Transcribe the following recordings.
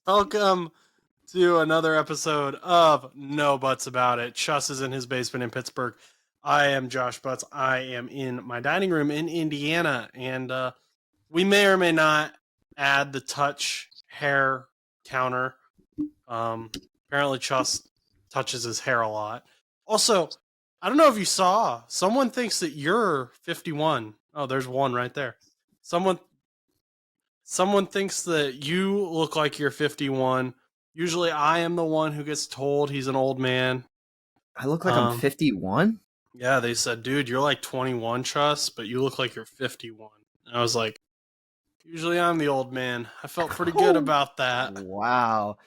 Welcome to another episode of No Butts About It. Chus is in his basement in Pittsburgh. I am Josh Butts. I am in my dining room in Indiana, and we may or may not add the touch hair counter. Apparently, Chus touches his hair a lot. Also, I don't know if you saw, someone thinks that you're 51. Oh, there's one right there. Someone thinks that you look like you're 51. Usually I am the one who gets told he's an old man. I look like I'm 51? Yeah, they said, dude, you're like 21, Chus, but you look like you're 51. And I was like, usually I'm the old man. I felt pretty good about that. Wow.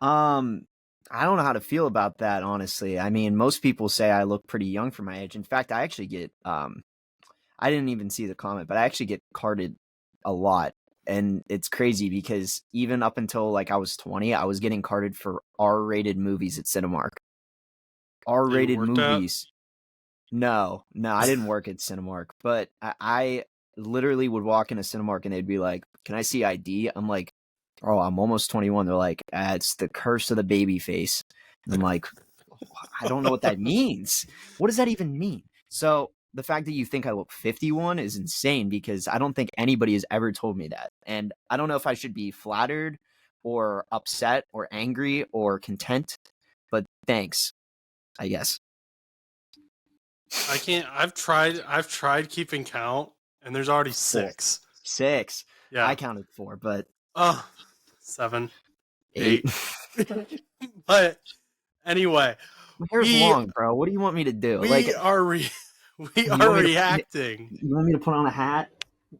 I don't know how to feel about that, honestly. I mean, most people say I look pretty young for my age. In fact, I actually get, I didn't even see the comment, but I actually get carded a lot. And it's crazy because even up until like I was 20, I was getting carded for R-rated movies at Cinemark. R-rated movies. No, I didn't work at Cinemark, but I literally would walk into Cinemark and they'd be like, "Can I see ID?" I'm like, "Oh, I'm almost 21." They're like, "It's the curse of the baby face." And I'm like, I don't know what that means. What does that even mean? So the fact that you think I look 51 is insane because I don't think anybody has ever told me that. And I don't know if I should be flattered or upset or angry or content, but thanks, I guess. I can't. I've tried keeping count, and there's already 6. 6. Yeah, I counted 4, but 7, 8. But anyway, my hair's long, bro. What do you want me to do? We are reacting. You want me to put on a hat?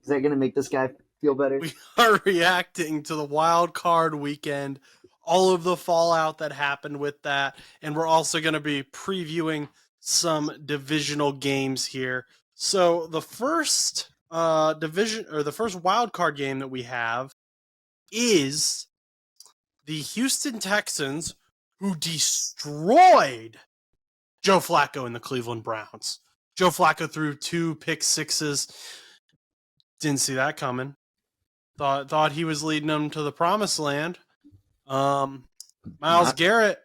Is that gonna make this guy feel better? We are reacting to the wild card weekend, all of the fallout that happened with that, and we're also going to be previewing some divisional games here. So the first the first wild card game that we have is the Houston Texans, who destroyed Joe Flacco and the Cleveland Browns. Joe Flacco threw 2 pick sixes. Didn't see that coming. Thought he was leading them to the promised land. Myles Garrett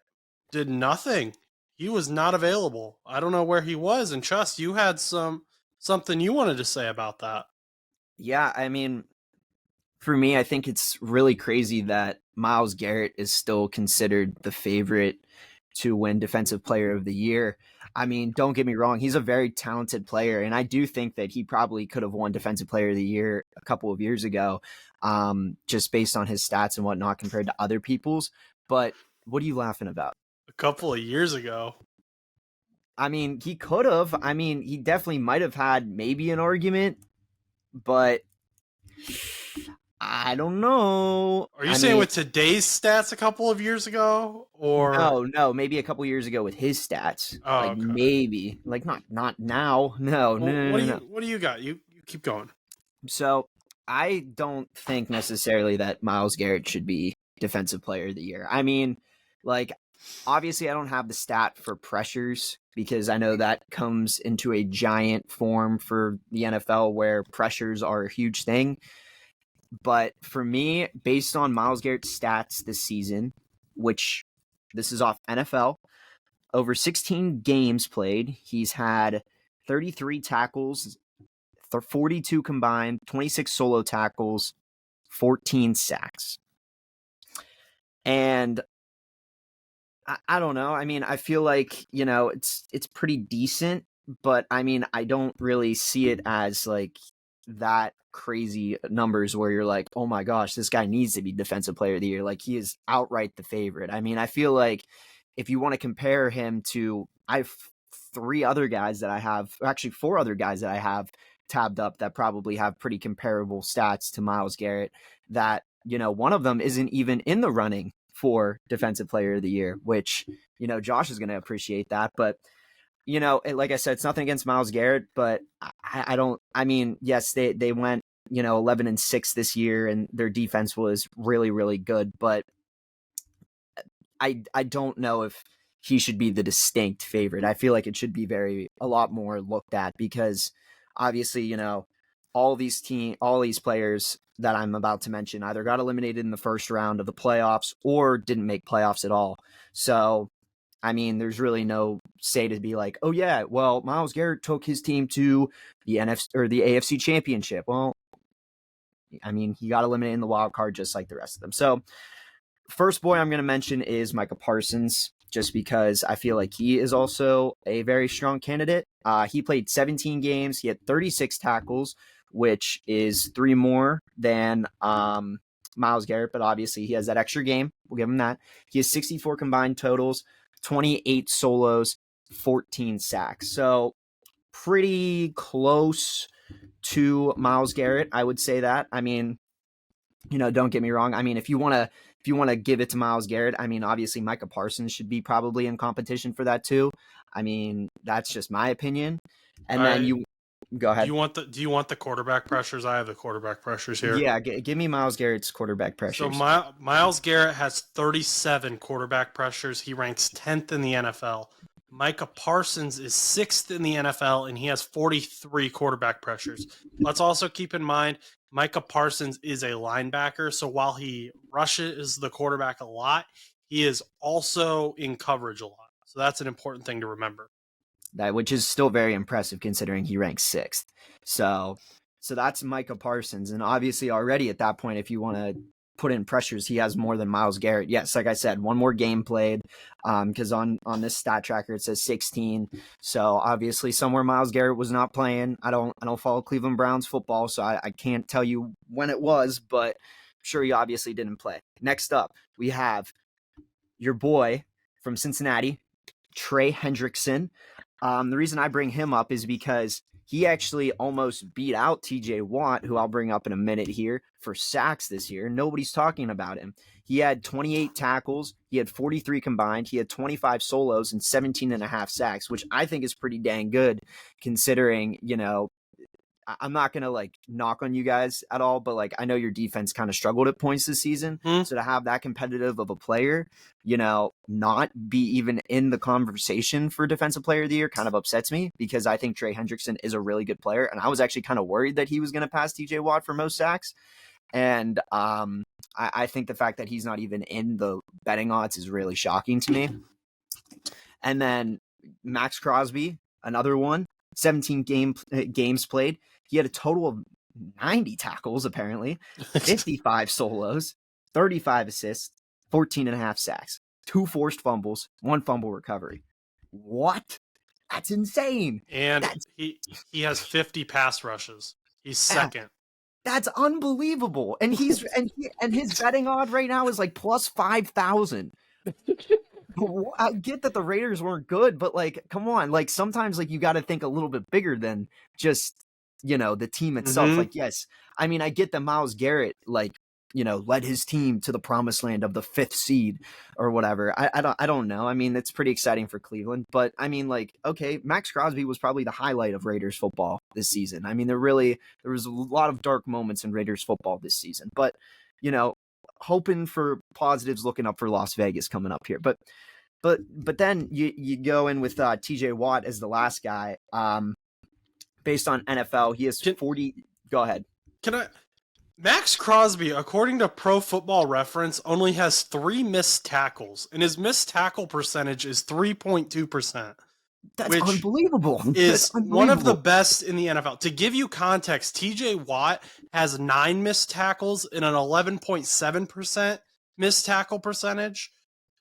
did nothing. He was not available. I don't know where he was. And Chus, you had something you wanted to say about that. Yeah, I mean, for me, I think it's really crazy that Myles Garrett is still considered the favorite to win Defensive Player of the Year. I mean, don't get me wrong, he's a very talented player, and I do think that he probably could have won Defensive Player of the Year a couple of years ago, just based on his stats and whatnot compared to other people's. But what are you laughing about? A couple of years ago. I mean, he could have. I mean, he definitely might have had maybe an argument, but I don't know. Are you saying with today's stats a couple of years ago, or no, maybe a couple years ago with his stats? Oh, like okay. Maybe, like not now. No, no. What do you got? You keep going. So I don't think necessarily that Myles Garrett should be Defensive Player of the Year. I mean, like obviously I don't have the stat for pressures because I know that comes into a giant form for the NFL where pressures are a huge thing. But for me, based on Myles Garrett's stats this season, which this is off NFL, over 16 games played, he's had 33 tackles, 42 combined, 26 solo tackles, 14 sacks. And I don't know. I mean, I feel like, you know, it's pretty decent, but I mean, I don't really see it as like that crazy numbers where you're like, oh my gosh, this guy needs to be Defensive Player of the Year. Like he is outright the favorite. I mean, I feel like if you want to compare him to, I have 4 other guys that I have tabbed up that probably have pretty comparable stats to Myles Garrett that, you know, one of them isn't even in the running for Defensive Player of the Year, which, you know, Josh is going to appreciate that. But, you know, like I said, it's nothing against Myles Garrett, but I mean, yes, they went, you know, 11-6 this year and their defense was really, really good, but I don't know if he should be the distinct favorite. I feel like it should be a lot more looked at because obviously, you know, all these players that I'm about to mention either got eliminated in the first round of the playoffs or didn't make playoffs at all. So, I mean, there's really no say to be like, oh yeah, well, Myles Garrett took his team to the NFC or the AFC Championship. Well, I mean, he got eliminated in the wild card just like the rest of them. So, first boy I'm going to mention is Micah Parsons, just because I feel like he is also a very strong candidate. He played 17 games. He had 36 tackles, which is 3 more than Myles Garrett, but obviously he has that extra game. We'll give him that. He has 64 combined totals, 28 solos, 14 sacks. So pretty close to Myles Garrett, I would say that. I mean, don't get me wrong. I mean, if you want to give it to Myles Garrett, I mean, obviously Micah Parsons should be probably in competition for that too. I mean, that's just my opinion. And All then right. you go ahead. Do you want the quarterback pressures? I have the quarterback pressures here. Yeah, give me Myles Garrett's quarterback pressures. So Myles Garrett has 37 quarterback pressures. He ranks 10th in the NFL. Micah Parsons is 6th in the NFL, and he has 43 quarterback pressures. Let's also keep in mind, Micah Parsons is a linebacker, so while he rushes the quarterback a lot, he is also in coverage a lot. So that's an important thing to remember. Which is still very impressive considering he ranks 6th. So that's Micah Parsons, and obviously already at that point, if you want to put in pressures, he has more than Myles Garrett. Yes, like I said, one more game played, because on this stat tracker it says 16. So obviously somewhere Myles Garrett was not playing. I don't follow Cleveland Browns football, so I can't tell you when it was, but I'm sure he obviously didn't play. Next up, we have your boy from Cincinnati, Trey Hendrickson. The reason I bring him up is because he actually almost beat out TJ Watt, who I'll bring up in a minute here, for sacks this year. Nobody's talking about him. He had 28 tackles. He had 43 combined. He had 25 solos and 17 and a half sacks, which I think is pretty dang good considering, I'm not going to knock on you guys at all, but I know your defense kind of struggled at points this season. So to have that competitive of a player, not be even in the conversation for defensive player of the year kind of upsets me, because I think Trey Hendrickson is a really good player. And I was actually kind of worried that he was going to pass TJ Watt for most sacks. And I think the fact that he's not even in the betting odds is really shocking to me. And then Max Crosby, another one, 17 games played. He had a total of 90 tackles, apparently, 55 solos, 35 assists, 14 and a half sacks, 2 forced fumbles, 1 fumble recovery. What? That's insane. And he has 50 pass rushes. He's second. That's unbelievable. And he's and his betting odd right now is plus 5,000. I get that the Raiders weren't good, but come on, sometimes you got to think a little bit bigger than just the team itself. Mm-hmm. Yes, I mean, I get that Myles Garrett led his team to the promised land of the 5th seed or whatever. I don't know. I mean, it's pretty exciting for Cleveland, but I mean, okay, Max Crosby was probably the highlight of Raiders football this season. I mean, there was a lot of dark moments in Raiders football this season, but hoping for positives, looking up for Las Vegas coming up here. But then you go in with TJ Watt as the last guy. Based on NFL, he has 40. Go ahead. Max Crosby, according to Pro Football Reference, only has 3 missed tackles, and his missed tackle percentage is 3.2%. That's unbelievable. Is one of the best in the NFL. To give you context, TJ Watt has 9 missed tackles and an 11.7% missed tackle percentage.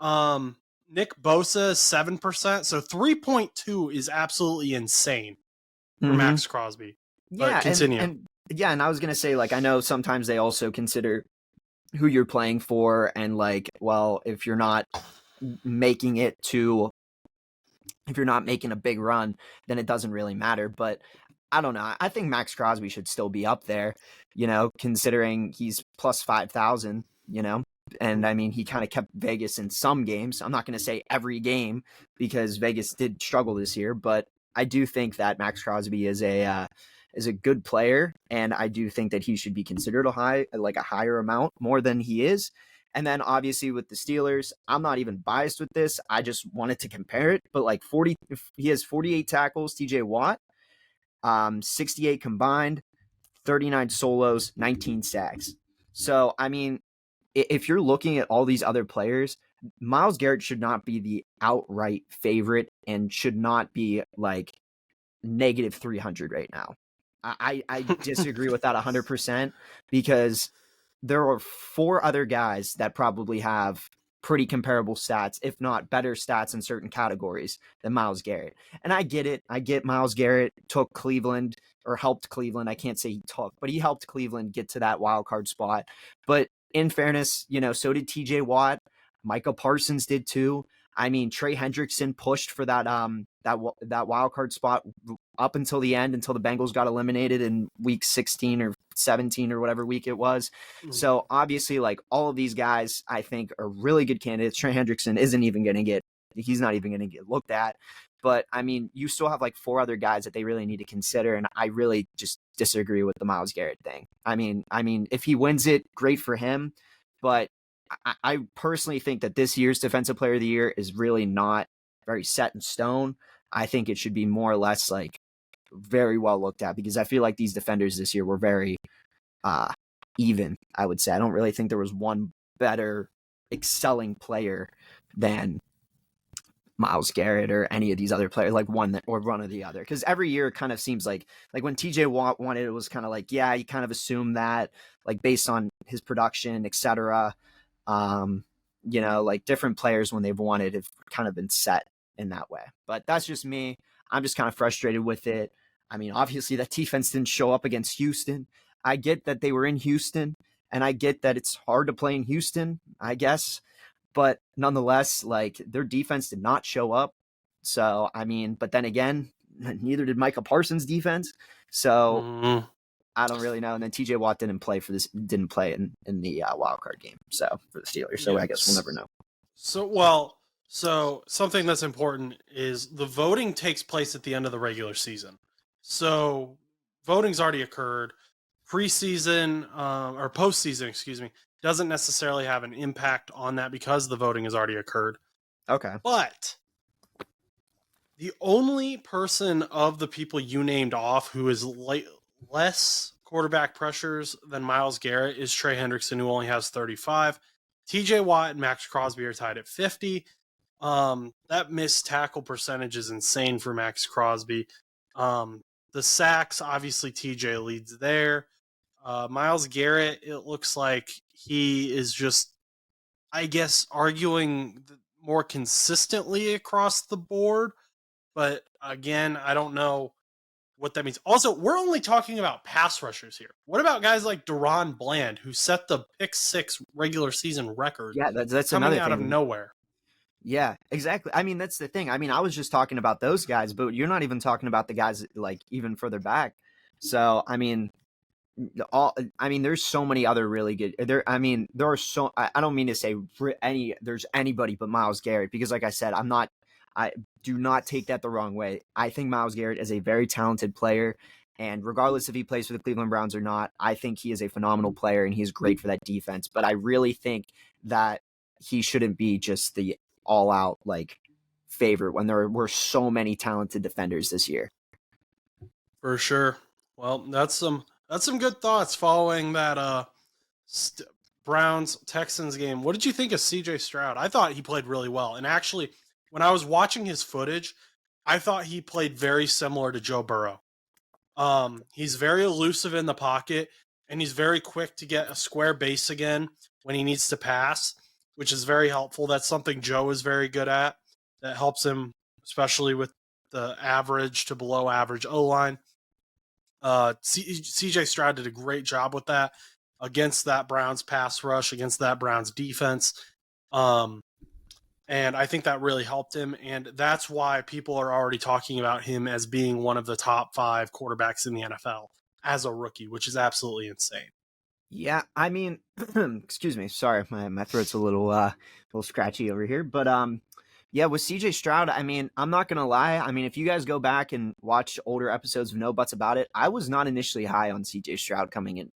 Nick Bosa is 7%, so 3.2 is absolutely insane for Max Crosby. Yeah, but continue. And I was gonna say, I know sometimes they also consider who you're playing for, and if you're not making a big run, then it doesn't really matter. But I don't know. I think Max Crosby should still be up there, considering he's plus 5,000, and I mean, he kind of kept Vegas in some games. I'm not going to say every game because Vegas did struggle this year, but I do think that Max Crosby is a good player, and I do think that he should be considered a higher amount more than he is. And then obviously with the Steelers, I'm not even biased with this. I just wanted to compare it, but he has 48 tackles, TJ Watt, 68 combined, 39 solos, 19 sacks. So, I mean, if you're looking at all these other players, Myles Garrett should not be the outright favorite and should not be like negative 300 right now. I disagree with that 100% because there are 4 other guys that probably have pretty comparable stats, if not better stats in certain categories than Myles Garrett. And I get it. I get Myles Garrett took Cleveland or helped Cleveland. I can't say he took, but he helped Cleveland get to that wild card spot. But in fairness, so did TJ Watt. Micah Parsons did too. I mean, Trey Hendrickson pushed for that wild card spot up until the end, until the Bengals got eliminated in week 16 or 17 or whatever week it was. So obviously, like, all of these guys, I think, are really good candidates. Trey Hendrickson he's not even going to get looked at. But I mean, you still have like 4 other guys that they really need to consider, and I really just disagree with the Myles Garrett thing. I mean, if he wins it, great for him, but I personally think that this year's Defensive Player of the Year is really not very set in stone. I think it should be more or less like very well looked at, because I feel like these defenders this year were very even, I would say. I don't really think there was one better excelling player than Myles Garrett or any of these other players, like one or the other. Because every year it kind of seems like when TJ Watt won it, it was kind of like, yeah, you kind of assume that, like, based on his production, etc. Like different players when they've won it have kind of been set in that way. But that's just me. I'm just kind of frustrated with it. I mean, obviously that defense didn't show up against Houston. I get that they were in Houston, and I get that it's hard to play in Houston, I guess. But nonetheless, like, their defense did not show up. So, I mean, but then again, neither did Micah Parsons' defense. So I don't really know. And then TJ Watt didn't play in the wild card game. So for the Steelers. So I guess we'll never know. So something that's important is the voting takes place at the end of the regular season. So voting's already occurred. Preseason or postseason, doesn't necessarily have an impact on that because the voting has already occurred. Okay. But the only person of the people you named off who is less quarterback pressures than Myles Garrett is Trey Hendrickson, who only has 35. TJ Watt and Max Crosby are tied at 50. That missed tackle percentage is insane for Max Crosby. The sacks, obviously TJ leads there. Myles Garrett, it looks like he is just, I guess, arguing more consistently across the board. But again, I don't know what that means. Also, we're only talking about pass rushers here. What about guys like Deron Bland, who set the pick 6 regular season record? Yeah, that's coming another out thing. of nowhere. Yeah, exactly. I mean, that's the thing. I mean, I was just talking about those guys, but you're not even talking about the guys like even further back. So, I mean, there's so many other really good there. I mean, there are so, I don't mean to say there's anybody but Myles Garrett, because like I said, I do not take that the wrong way. I think Myles Garrett is a very talented player, and regardless if he plays for the Cleveland Browns or not, I think he is a phenomenal player and he's great for that defense. But I really think that he shouldn't be just the all out like favorite when there were so many talented defenders this year. For sure. Well, that's some good thoughts following that Browns Texans game. What did you think of CJ Stroud? I thought he played really well. And actually, when I was watching his footage, I thought he played very similar to Joe Burrow. He's very elusive in the pocket, and he's very quick to get a square base again when he needs to pass, which is very helpful. That's something Joe is very good at. That helps him, especially with the average to below average O-line. CJ Stroud did a great job with that against that Browns pass rush, against that Browns defense. And I think that really helped him. And that's why people are already talking about him as being one of the top 5 quarterbacks in the NFL as a rookie, which is absolutely insane. Yeah, I mean, excuse me. Sorry, my throat's a little scratchy over here. But yeah, with CJ Stroud, I mean, I'm not going to lie. I mean, if you guys go back and watch older episodes of No Buts About It, I was not initially high on CJ Stroud coming in.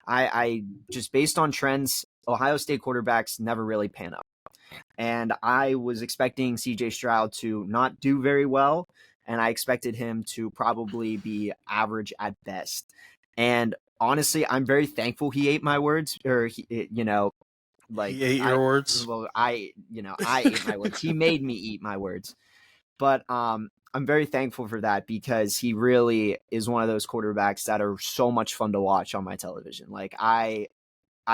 I just, based on trends, Ohio State quarterbacks never really pan up. And I was expecting CJ Stroud to not do very well, and I expected him to probably be average at best. And honestly, I'm very thankful he ate my words, or like He ate your words. Well, I ate my words. He made me eat my words. But I'm very thankful for that because he really is one of those quarterbacks that are so much fun to watch on my television. Like I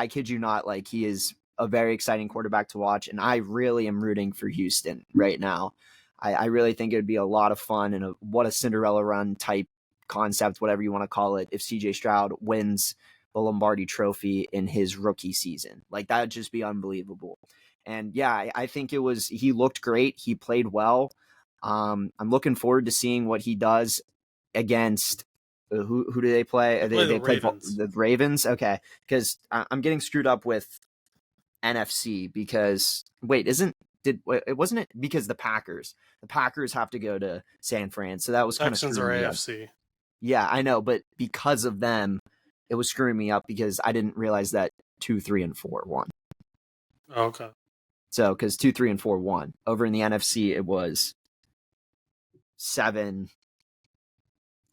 kid you not, like he is a very exciting quarterback to watch, and I really am rooting for Houston right now. I really think it would be a lot of fun and what a Cinderella run type concept, whatever you want to call it, if CJ Stroud wins the Lombardi Trophy in his rookie season. Like that would just be unbelievable. And yeah, I think he looked great. He played well. I'm looking forward to seeing what he does against who do they play? They play Ravens. The Ravens. Okay, because I'm getting screwed up with NFC because it wasn't it because the Packers have to go to San Fran, so that was kind of Texans are screwing me up. AFC. Yeah, I know, but because of them, it was screwing me up because I didn't realize that 2, 3, and 4 won. Okay. So because 2, 3, and 4 won. Over in the NFC, it was 7,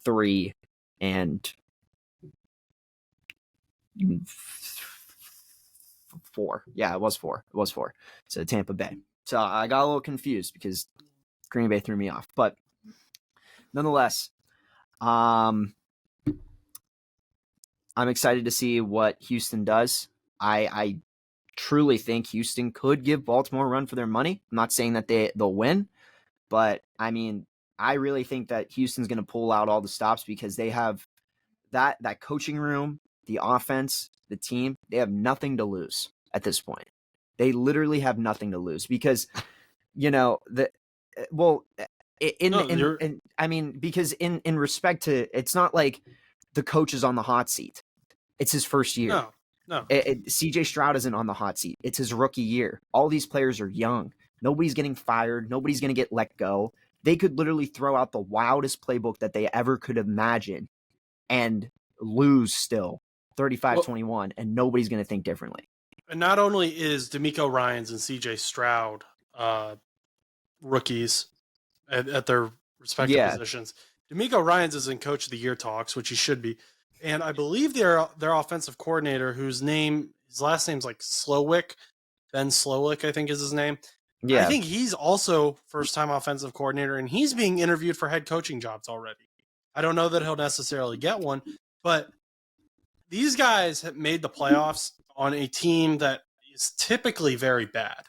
3, and 4. Yeah, it was 4. It was 4. So Tampa Bay. So I got a little confused because Green Bay threw me off. But nonetheless, I'm excited to see what Houston does. I truly think Houston could give Baltimore a run for their money. I'm not saying that they'll win, but I mean, I really think that Houston's going to pull out all the stops because they have that coaching room, the offense, the team. They have nothing to lose at this point. They literally have nothing to lose because, I mean, because in respect to, it's not like the coach is on the hot seat. It's his first year. No. CJ Stroud isn't on the hot seat. It's his rookie year. All these players are young. Nobody's getting fired. Nobody's going to get let go. They could literally throw out the wildest playbook that they ever could imagine and lose still 35-21, and nobody's going to think differently. And not only is DeMeco Ryans and CJ Stroud rookies at their respective positions, DeMeco Ryans is in Coach of the Year talks, which he should be. And I believe their offensive coordinator, his last name's like Slowick, Ben Slowick, I think is his name. Yeah. I think he's also first-time offensive coordinator, and he's being interviewed for head coaching jobs already. I don't know that he'll necessarily get one, but these guys have made the playoffs on a team that is typically very bad.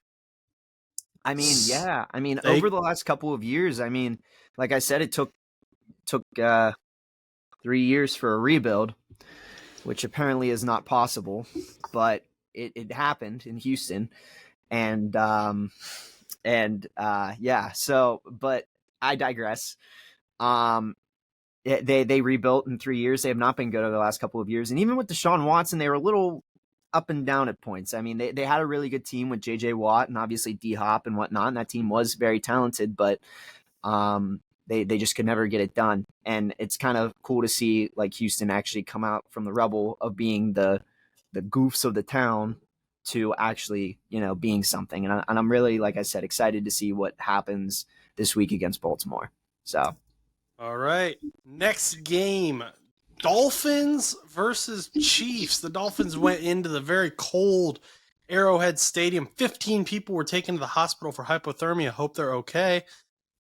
I mean, yeah. I mean, over the last couple of years, I mean, like I said, it took 3 years for a rebuild, which apparently is not possible, but it happened in Houston. And yeah, so, but I digress. They rebuilt in 3 years. They have not been good over the last couple of years. And even with Deshaun Watson, they were a little up and down at points. I mean, they had a really good team with JJ Watt and obviously D-Hop and whatnot. And that team was very talented, but they just could never get it done. And it's kind of cool to see like Houston actually come out from the rubble of being the goofs of the town to actually, being something. And I'm really, like I said, excited to see what happens this week against Baltimore. So. All right. Next game, Dolphins versus Chiefs. The Dolphins went into the very cold Arrowhead Stadium. 15 people were taken to the hospital for hypothermia. Hope they're okay.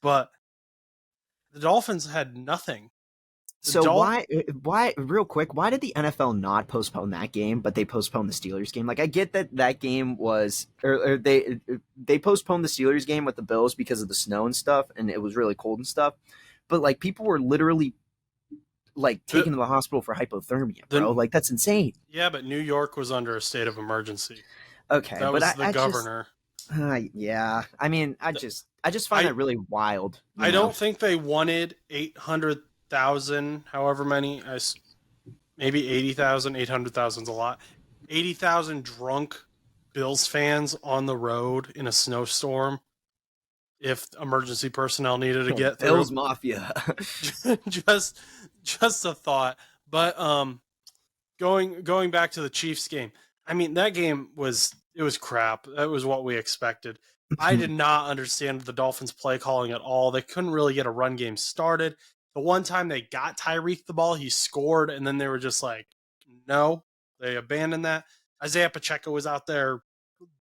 But the Dolphins had nothing. Why, real quick, why did the NFL not postpone that game, but they postponed the Steelers game? Like, I get that game was, or they postponed the Steelers game with the Bills because of the snow and stuff, and it was really cold and stuff. But, like, people were literally, like, taken to the hospital for hypothermia, bro. Like, that's insane. Yeah, but New York was under a state of emergency. Okay, that was the governor. Yeah, I mean, I just find that really wild. I don't think they wanted 800,000, however many, maybe 80,000. 800,000 is a lot. 80,000 drunk Bills fans on the road in a snowstorm. If emergency personnel needed to get through. Bills Mafia. just a thought. But going back to the Chiefs game, I mean, that game was crap. That was what we expected. I did not understand the Dolphins play calling at all. They couldn't really get a run game started. The one time they got Tyreek the ball, he scored, and then they were just like, No, they abandoned that. Isaiah Pacheco was out there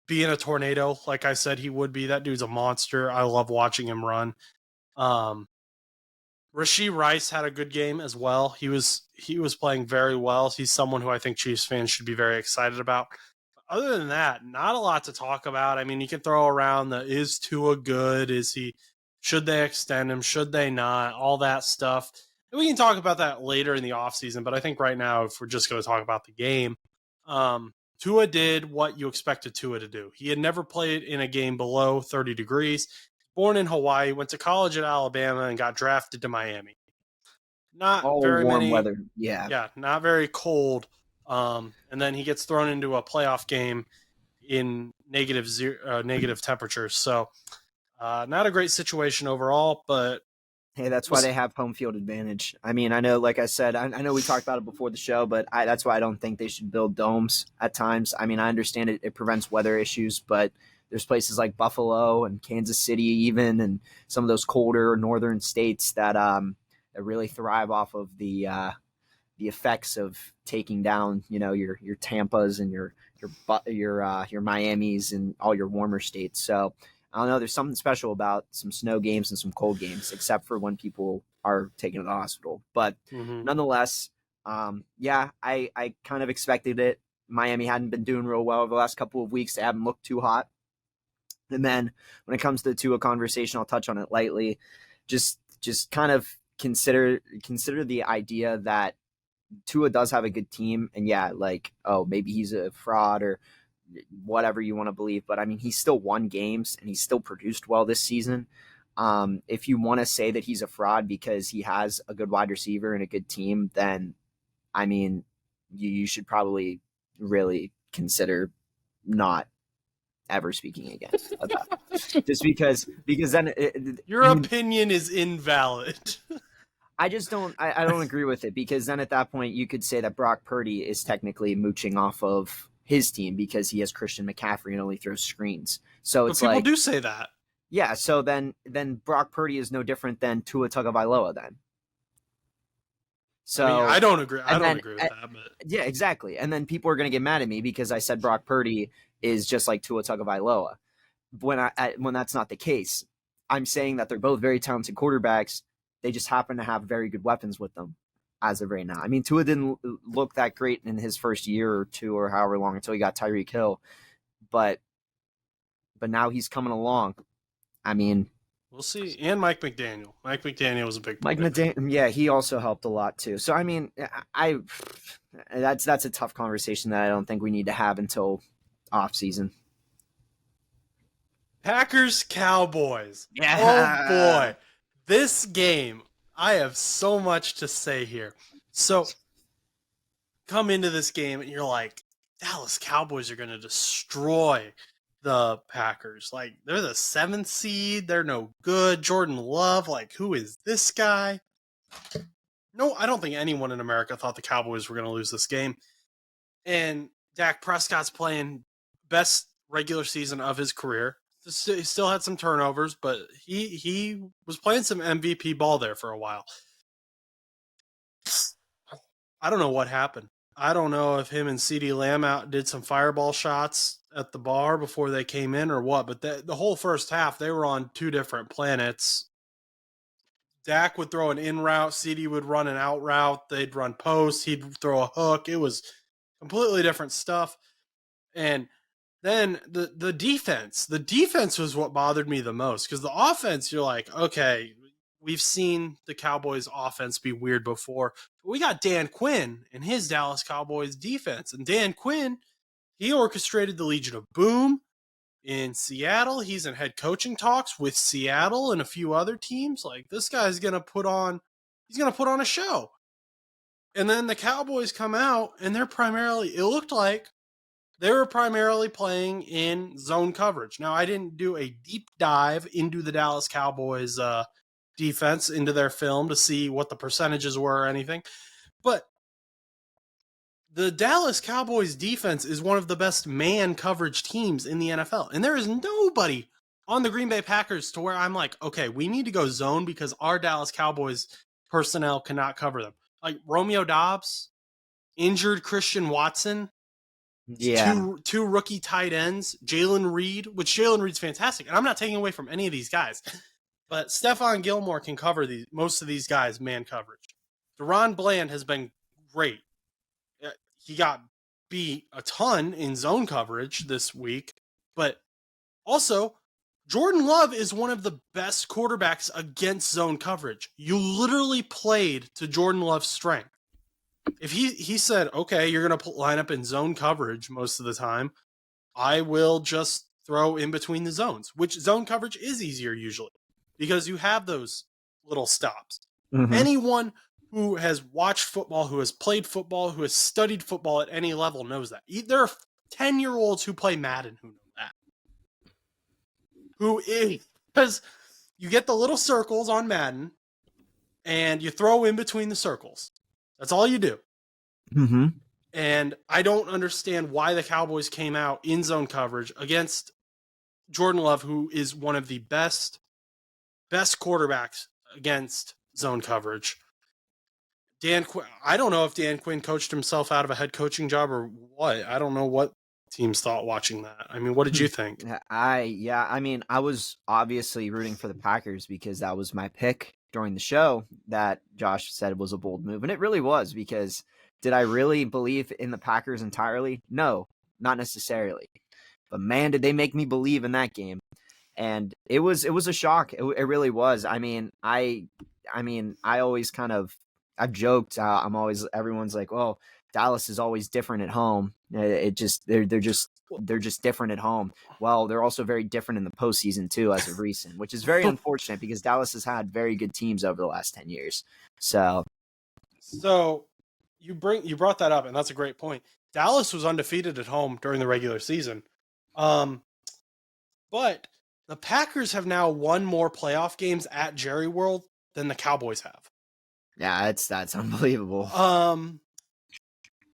being a tornado, like I said he would be. That dude's a monster. I love watching him run. Rashee Rice had a good game as well. He was playing very well. He's someone who I think Chiefs fans should be very excited about. Other than that, not a lot to talk about. I mean, you can throw around the is Tua good? Should they extend him? Should they not? All that stuff. And we can talk about that later in the offseason, but I think right now, if we're just going to talk about the game, Tua did what you expected Tua to do. He had never played in a game below 30 degrees. Born in Hawaii, went to college at Alabama, and got drafted to Miami. Not All very warm many weather. Yeah, not very cold. And then he gets thrown into a playoff game in negative temperatures. So not a great situation overall, but hey, that's why they have home field advantage. I mean, I know, like I said, I know we talked about it before the show, but that's why I don't think they should build domes at times. I mean, I understand it prevents weather issues, but there's places like Buffalo and Kansas City even, and some of those colder northern states that really thrive off of the effects of taking down, your Tampas and your Miamis and all your warmer states. So I don't know. There's something special about some snow games and some cold games, except for when people are taken to the hospital. But nonetheless, I kind of expected it. Miami hadn't been doing real well over the last couple of weeks. They haven't looked too hot. And then when it comes to the Tua conversation, I'll touch on it lightly. Just kind of consider the idea that Tua does have a good team, and maybe he's a fraud or whatever you want to believe, but I mean, he still won games and he's still produced well this season. If you want to say that he's a fraud because he has a good wide receiver and a good team, then I mean, you should probably really consider not ever speaking again about it. Just because then your opinion is invalid. I just don't agree with it, because then at that point you could say that Brock Purdy is technically mooching off of his team because he has Christian McCaffrey and only throws screens. So it's people do say that. Yeah, so then Brock Purdy is no different than Tua Tagovailoa then. So I mean, I don't agree. I don't agree with that. But yeah, exactly. And then people are going to get mad at me because I said Brock Purdy is just like Tua Tagovailoa when that's not the case. I'm saying that they're both very talented quarterbacks. They just happen to have very good weapons with them as of right now. I mean, Tua didn't look that great in his first year or two or however long until he got Tyreek Hill, but now he's coming along. I mean, we'll see. And Mike McDaniel. Mike McDaniel was a big Mike McDaniel. Yeah, he also helped a lot too. So I mean, that's a tough conversation that I don't think we need to have until off season. Packers Cowboys. Yeah. Oh boy. This game, I have so much to say here. So, come into this game and you're like, Dallas Cowboys are going to destroy the Packers. Like, they're the 7th seed. They're no good. Jordan Love, like, who is this guy? No, I don't think anyone in America thought the Cowboys were going to lose this game. And Dak Prescott's playing best regular season of his career. He still had some turnovers, but he was playing some MVP ball there for a while. I don't know what happened. I don't know if him and CeeDee Lamb did some fireball shots at the bar before they came in or what, but the whole first half, they were on two different planets. Dak would throw an in route, CeeDee would run an out route, they'd run post, he'd throw a hook. It was completely different stuff. And then the defense was what bothered me the most, because the offense, you're like, okay, we've seen the Cowboys offense be weird before. But we got Dan Quinn and his Dallas Cowboys defense. And Dan Quinn, he orchestrated the Legion of Boom in Seattle. He's in head coaching talks with Seattle and a few other teams. Like, this guy's going to put on a show. And then the Cowboys come out and it looked like they were primarily playing in zone coverage. Now, I didn't do a deep dive into the Dallas Cowboys defense, into their film to see what the percentages were or anything. But the Dallas Cowboys defense is one of the best man coverage teams in the NFL. And there is nobody on the Green Bay Packers to where I'm like, okay, we need to go zone because our Dallas Cowboys personnel cannot cover them. Like Romeo Doubs, injured Christian Watson, Yeah. two rookie tight ends, Jalen Reed, which Jalen Reed's fantastic. And I'm not taking away from any of these guys, but Stephon Gilmore can cover most of these guys man coverage. Deron Bland has been great. He got beat a ton in zone coverage this week, but also Jordan Love is one of the best quarterbacks against zone coverage. You literally played to Jordan Love's strength. If he said, okay, you're going to line up in zone coverage most of the time, I will just throw in between the zones, which zone coverage is easier usually because you have those little stops. Mm-hmm. Anyone who has watched football, who has played football, who has studied football at any level knows that. There are 10-year-olds who play Madden who know that. Because you get the little circles on Madden and you throw in between the circles. That's all you do. Mm-hmm. And I don't understand why the Cowboys came out in zone coverage against Jordan Love, who is one of the best quarterbacks against zone coverage. I don't know if Dan Quinn coached himself out of a head coaching job or what. I don't know what teams thought watching that. I mean, what did you think? I mean, I was obviously rooting for the Packers because that was my pick during the show that Josh said was a bold move. And it really was, because did I really believe in the Packers entirely? No, not necessarily. But man, did they make me believe in that game. And it was a shock. It really was. I mean, I always I've joked. Everyone's like, well, Dallas is always different at home. They're just different at home. Well, they're also very different in the postseason too, as of recent, which is very unfortunate because Dallas has had very good teams over the last 10 years. So you brought that up, and that's a great point. Dallas was undefeated at home during the regular season, but the Packers have now won more playoff games at Jerry World than the Cowboys have. Yeah, that's unbelievable.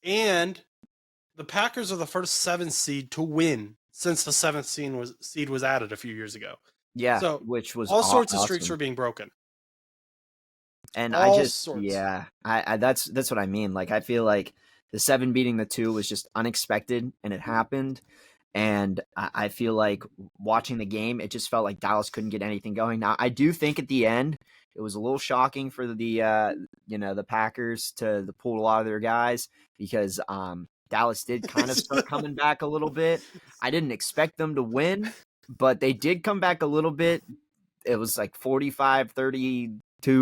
And the Packers are the first 7th seed to win since the 7th seed was added a few years ago. Yeah, so which was all sorts of awesome. streaks were being broken. And that's what I mean. Like, I feel like the 7 beating the 2 was just unexpected, and it happened. And I feel like watching the game, it just felt like Dallas couldn't get anything going. Now, I do think at the end, it was a little shocking for the Packers to pull a lot of their guys, because Dallas did kind of start coming back a little bit. I didn't expect them to win, but they did come back a little bit. It was like 45-32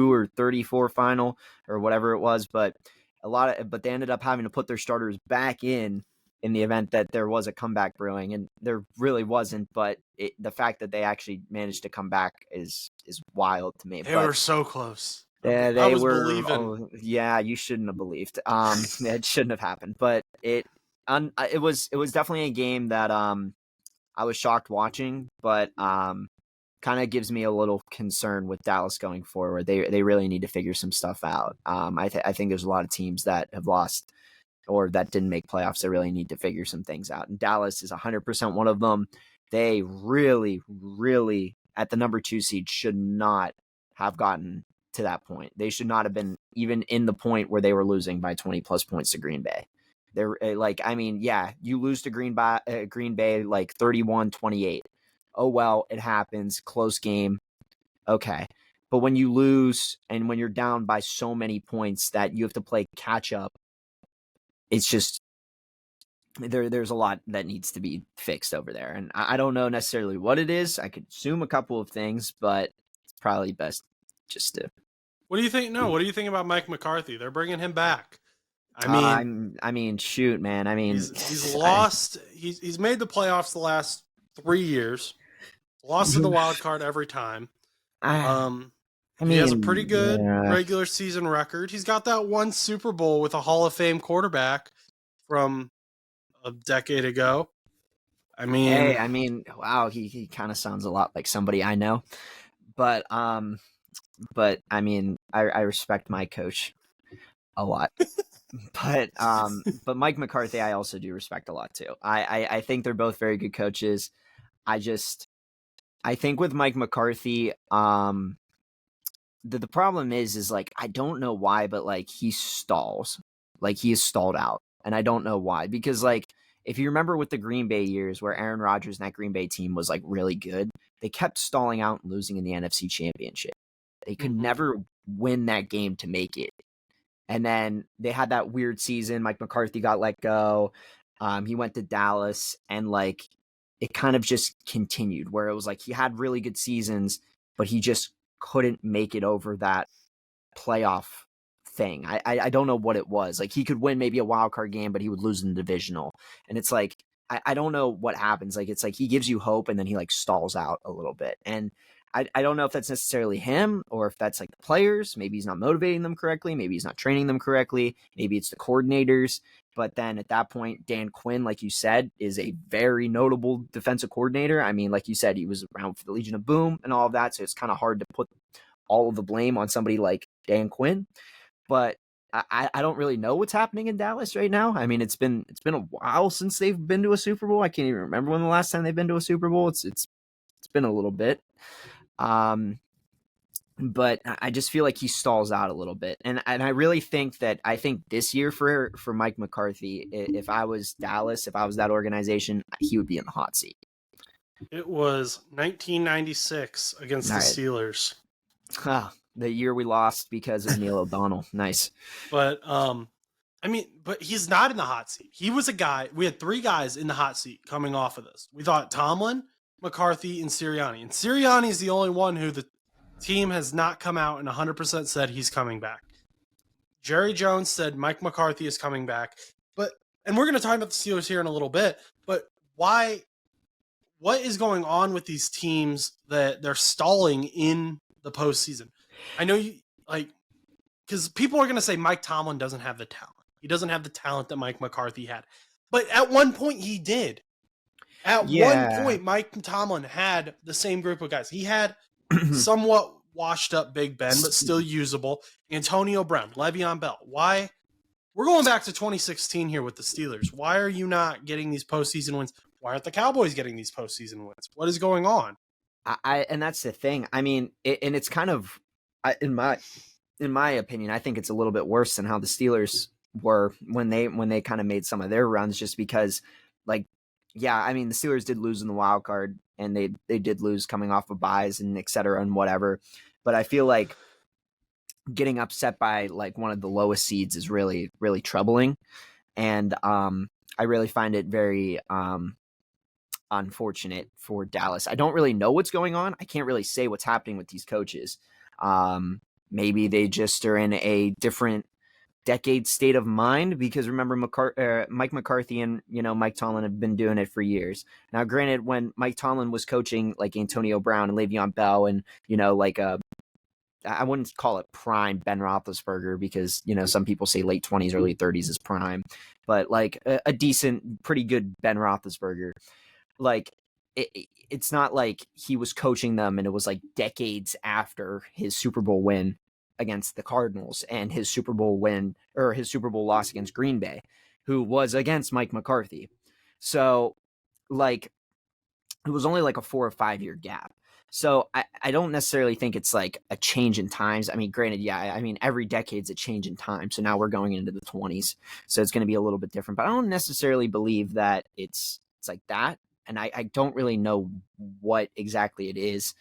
or 34 final or whatever it was, but they ended up having to put their starters back in the event that there was a comeback brewing, and there really wasn't. But the fact that they actually managed to come back is wild to me. They were so close. Yeah, I was believing. You shouldn't have believed. It shouldn't have happened. But it was definitely a game that I was shocked watching, but kind of gives me a little concern with Dallas going forward. They really need to figure some stuff out. I think there's a lot of teams that have lost or that didn't make playoffs that really need to figure some things out. And Dallas is 100% one of them. They really, really, at the number 2 seed, should not have gotten to that point. They should not have been even in the point where they were losing by 20 plus points to Green Bay. They're like, I mean, yeah, you lose to Green Bay like 31-28. Oh, well, it happens. Close game. Okay. But when you lose and when you're down by so many points that you have to play catch up, it's just there's a lot that needs to be fixed over there. And I don't know necessarily what it is. I could assume a couple of things, but it's probably best just to. What do you think? No, what do you think about Mike McCarthy? They're bringing him back. I mean, shoot, man. I mean, he's lost. He's made the playoffs the last 3 years. Lost in the wild card every time. He has a pretty good regular season record. He's got that one Super Bowl with a Hall of Fame quarterback from a decade ago. I mean, wow, he kind of sounds a lot like somebody I know. But I mean, I respect my coach a lot. But Mike McCarthy, I also do respect a lot too. I think they're both very good coaches. I think with Mike McCarthy, the problem is like, I don't know why, but like he stalls. Like, he is stalled out, and I don't know why. Because, like, if you remember with the Green Bay years where Aaron Rodgers and that Green Bay team was, like, really good, they kept stalling out and losing in the NFC Championship. They could never win that game to make it. And then they had that weird season. Mike McCarthy got let go. He went to Dallas, and, like, it kind of just continued where it was like he had really good seasons, but he just couldn't make it over that playoff thing. I don't know what it was. Like, he could win maybe a wild card game, but he would lose in the divisional. And it's like, I don't know what happens. Like, it's like he gives you hope and then he like stalls out a little bit. And I don't know if that's necessarily him or if that's like the players. Maybe he's not motivating them correctly. Maybe he's not training them correctly. Maybe it's the coordinators. But then at that point, Dan Quinn, like you said, is a very notable defensive coordinator. I mean, like you said, he was around for the Legion of Boom and all of that. So it's kind of hard to put all of the blame on somebody like Dan Quinn. But I don't really know what's happening in Dallas right now. I mean, it's been a while since they've been to a Super Bowl. I can't even remember when the last time they've been to a Super Bowl. It's been a little bit. But I just feel like he stalls out a little bit. And I really think this year for Mike McCarthy, if I was Dallas, if I was that organization, he would be in the hot seat. It was 1996 against the Steelers. The year we lost because of Neil O'Donnell. Nice. But but he's not in the hot seat. He was a guy. We had 3 guys in the hot seat coming off of this. We thought Tomlin, McCarthy, and Sirianni. And Sirianni is the only one who the team has not come out and 100% said he's coming back. Jerry Jones said Mike McCarthy is coming back. And we're going to talk about the Steelers here in a little bit. But why? What is going on with these teams that they're stalling in the postseason? I know you because people are going to say Mike Tomlin doesn't have the talent. He doesn't have the talent that Mike McCarthy had. But at one point he did. At one point, Mike Tomlin had the same group of guys. He had somewhat washed up Big Ben, but still usable. Antonio Brown, Le'Veon Bell. Why? We're going back to 2016 here with the Steelers. Why are you not getting these postseason wins? Why aren't the Cowboys getting these postseason wins? What is going on? And that's the thing. I mean, and it's kind of, in my opinion, I think it's a little bit worse than how the Steelers were when they kind of made some of their runs, just because, like, yeah, I mean, the Steelers did lose in the wild card, and they did lose coming off of buys and et cetera and whatever. But I feel like getting upset by like one of the lowest seeds is really, really troubling. And I really find it very unfortunate for Dallas. I don't really know what's going on. I can't really say what's happening with these coaches. Maybe they just are in a different decade state of mind, because remember Mike McCarthy and Mike Tomlin have been doing it for years. Now, granted, when Mike Tomlin was coaching like Antonio Brown and Le'Veon Bell and I wouldn't call it prime Ben Roethlisberger, because some people say late 20s, early 30s is prime, but like a decent, pretty good Ben Roethlisberger. Like it's not like he was coaching them and it was like decades after his Super Bowl win against the Cardinals and his Super Bowl win, or his Super Bowl loss against Green Bay, who was against Mike McCarthy. So like it was only like a 4 or 5 year gap. So I don't necessarily think it's like a change in times. I mean, granted, yeah, I mean, every decade's a change in time. So now we're going into the 20s. So it's going to be a little bit different, but I don't necessarily believe that it's like that. And I don't really know what exactly it is.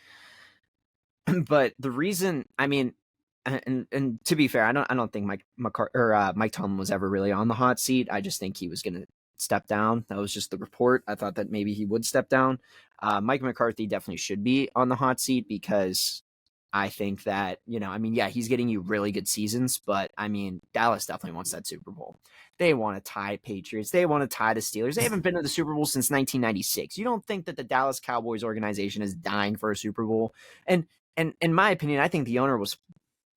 But the reason, I mean, and to be fair, I don't think Mike Tomlin was ever really on the hot seat. I just think he was going to step down. That was just the report. I thought that maybe he would step down. Mike McCarthy definitely should be on the hot seat, because I think that, he's getting you really good seasons, but I mean, Dallas definitely wants that Super Bowl. They want to tie Patriots. They want to tie the Steelers. They haven't been to the Super Bowl since 1996. You don't think that the Dallas Cowboys organization is dying for a Super Bowl? And in my opinion, I think the owner was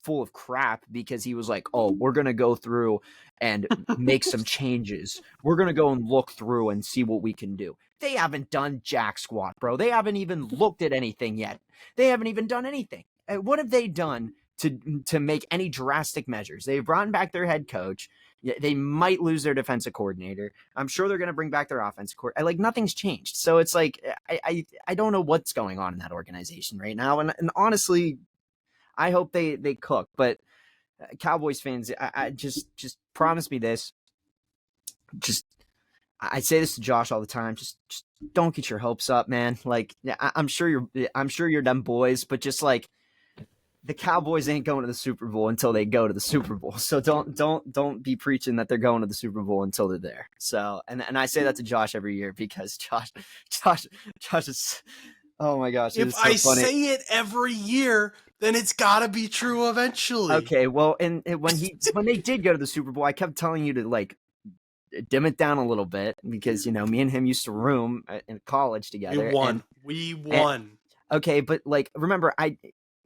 full of crap, because he was like, oh, we're going to go through and make some changes. We're going to go and look through and see what we can do. They haven't done jack squat, bro. They haven't even looked at anything yet. They haven't even done anything. What have they done to make any drastic measures? They've brought back their head coach. They might lose their defensive coordinator. I'm sure they're going to bring back their offensive coordinator. Like, nothing's changed. So it's like, I don't know what's going on in that organization right now. And honestly, I hope they cook, but Cowboys fans, I just promise me this. Just I say this to Josh all the time. Just don't get your hopes up, man. Like I'm sure you're them boys, but just like the Cowboys ain't going to the Super Bowl until they go to the Super Bowl. So don't be preaching that they're going to the Super Bowl until they're there. So and I say that to Josh every year because Josh is, oh my gosh, if so I funny. say it every year, then it's got to be true eventually. Okay, well, and when they did go to the Super Bowl, I kept telling you to like dim it down a little bit because me and him used to room in college together. We won. Okay, but like remember,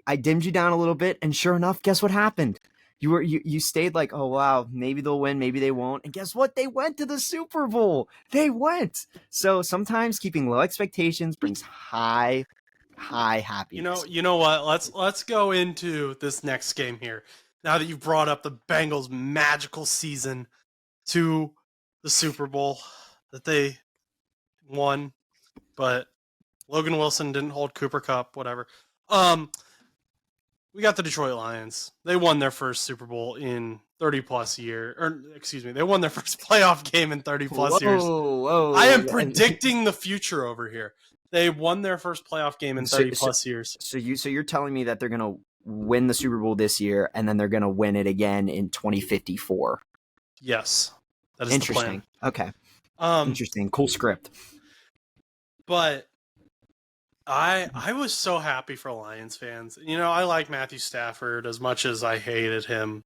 I dimmed you down a little bit, and sure enough, guess what happened? You stayed like, oh wow, maybe they'll win, maybe they won't, and guess what? They went to the Super Bowl. They went. So sometimes keeping low expectations brings high happiness. You know what? Let's go into this next game here. Now that you've brought up the Bengals' magical season to the Super Bowl that they won, but Logan Wilson didn't hold Cooper Kupp, whatever. We got the Detroit Lions. They won their first Super Bowl in 30 plus years, or excuse me, they won their first playoff game in 30 plus years. Whoa. I am predicting the future over here. They won their first playoff game in 30 plus years. So you're telling me that they're going to win the Super Bowl this year and then they're going to win it again in 2054. Yes. That is interesting. The plan. Okay. Interesting. Cool script. But I was so happy for Lions fans. I like Matthew Stafford as much as I hated him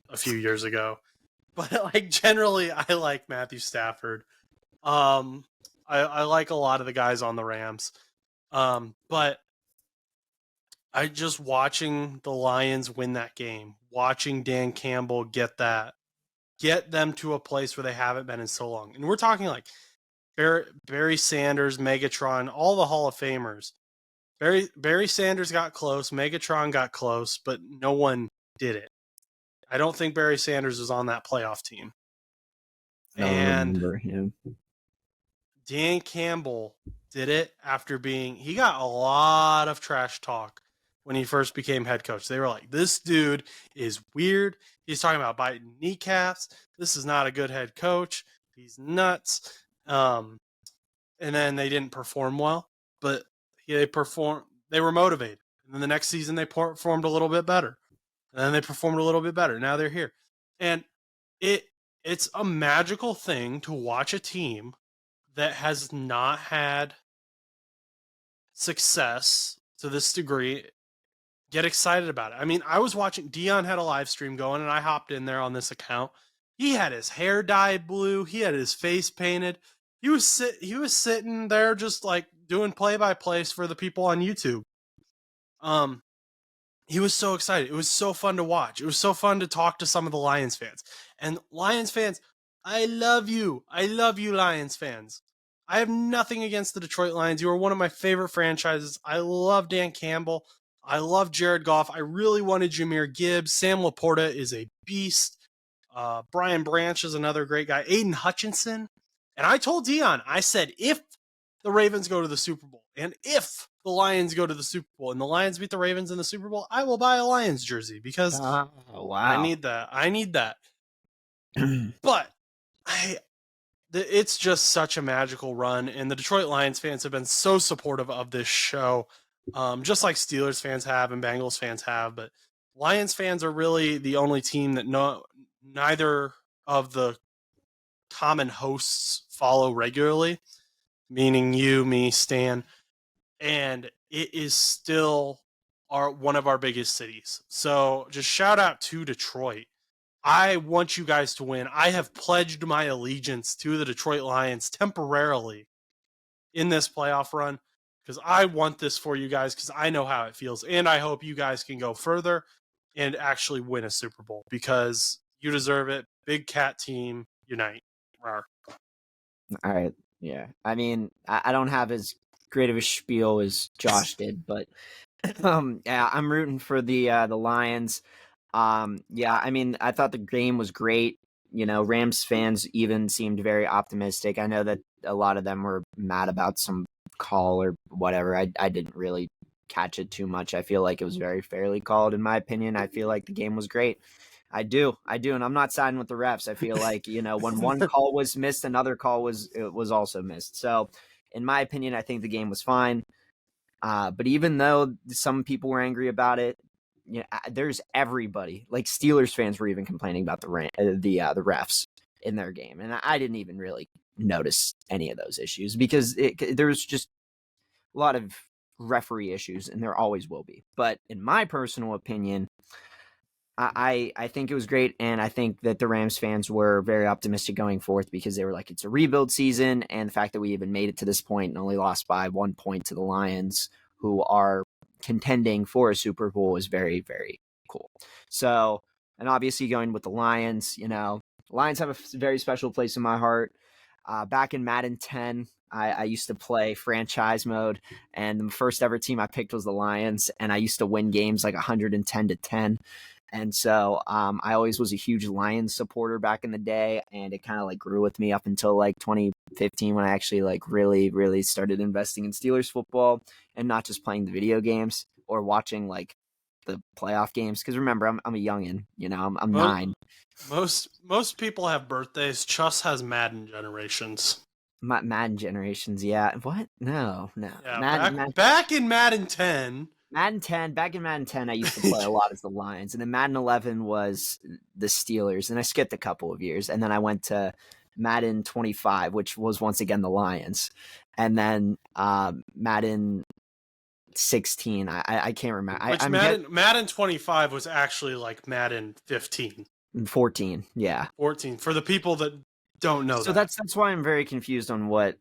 a few years ago. But like generally I like Matthew Stafford. I like a lot of the guys on the Rams. But I just watching the Lions win that game, watching Dan Campbell get them to a place where they haven't been in so long. And we're talking like Barry Sanders, Megatron, all the Hall of Famers. Barry Sanders got close, Megatron got close, but no one did it. I don't think Barry Sanders was on that playoff team. And Dan Campbell did it after he got a lot of trash talk when he first became head coach. They were like, this dude is weird. He's talking about biting kneecaps. This is not a good head coach. He's nuts. And then they didn't perform well, but they were motivated. And then the next season they performed a little bit better. And then they performed a little bit better. Now they're here. And it's a magical thing to watch a team that has not had success to this degree get excited about it. I mean, I was watching, Dion had a live stream going and I hopped in there on this account. He had his hair dyed blue. He had his face painted. He was sitting there just like doing play-by-plays for the people on YouTube. He was so excited. It was so fun to watch. It was so fun to talk to some of the Lions fans. And Lions fans, I love you. I love you, Lions fans. I have nothing against the Detroit Lions. You are one of my favorite franchises. I love Dan Campbell. I love Jared Goff. I really wanted Jahmyr Gibbs. Sam Laporta is a beast. Brian Branch is another great guy. Aiden Hutchinson. And I told Dion, I said, if the Ravens go to the Super Bowl and if the Lions go to the Super Bowl and the Lions beat the Ravens in the Super Bowl, I will buy a Lions jersey because wow. I need that. But it's just such a magical run. And the Detroit Lions fans have been so supportive of this show. Just like Steelers fans have and Bengals fans have, but Lions fans are really the only team that neither of the common hosts follow regularly, meaning you, me, Stan, and it is still one of our biggest cities. So just shout out to Detroit. I want you guys to win. I have pledged my allegiance to the Detroit Lions temporarily in this playoff run because I want this for you guys because I know how it feels. And I hope you guys can go further and actually win a Super Bowl because you deserve it. Big Cat team, unite. Rawr. All right. Yeah. I mean, I don't have as great of a spiel as Josh did, but yeah, I'm rooting for the Lions. Yeah, I mean, I thought the game was great. Rams fans even seemed very optimistic. I know that a lot of them were mad about some call or whatever. I didn't really catch it too much. I feel like it was very fairly called, in my opinion. I feel like the game was great. I do, and I'm not siding with the refs. I feel like, when one call was missed, another call was also missed. So, in my opinion, I think the game was fine. But even though some people were angry about it, there's everybody. Like Steelers fans were even complaining about the refs in their game, and I didn't even really notice any of those issues because there was just a lot of referee issues, and there always will be. But in my personal opinion, I think it was great, and I think that the Rams fans were very optimistic going forth because they were like, it's a rebuild season, and the fact that we even made it to this point and only lost by 1 point to the Lions, who are contending for a Super Bowl, is very, very cool. So, and obviously going with the Lions, Lions have a very special place in my heart. Back in Madden 10, I used to play franchise mode, and the first ever team I picked was the Lions, and I used to win games like 110-10. And so I always was a huge Lions supporter back in the day, and it kind of like grew with me up until like 2015 when I actually like really, really started investing in Steelers football and not just playing the video games or watching like the playoff games. Because remember, I'm a youngin', I'm 9. Most people have birthdays. Chus has Madden generations. Madden generations, yeah. What? No. Yeah, back in Madden 10. Back in Madden 10, I used to play a lot as the Lions. And then Madden 11 was the Steelers. And I skipped a couple of years. And then I went to Madden 25, which was once again the Lions. And then Madden 16, I can't remember. Madden 25 was actually like Madden 15. 14, yeah. 14, for the people that don't know that. So that's why I'm very confused on what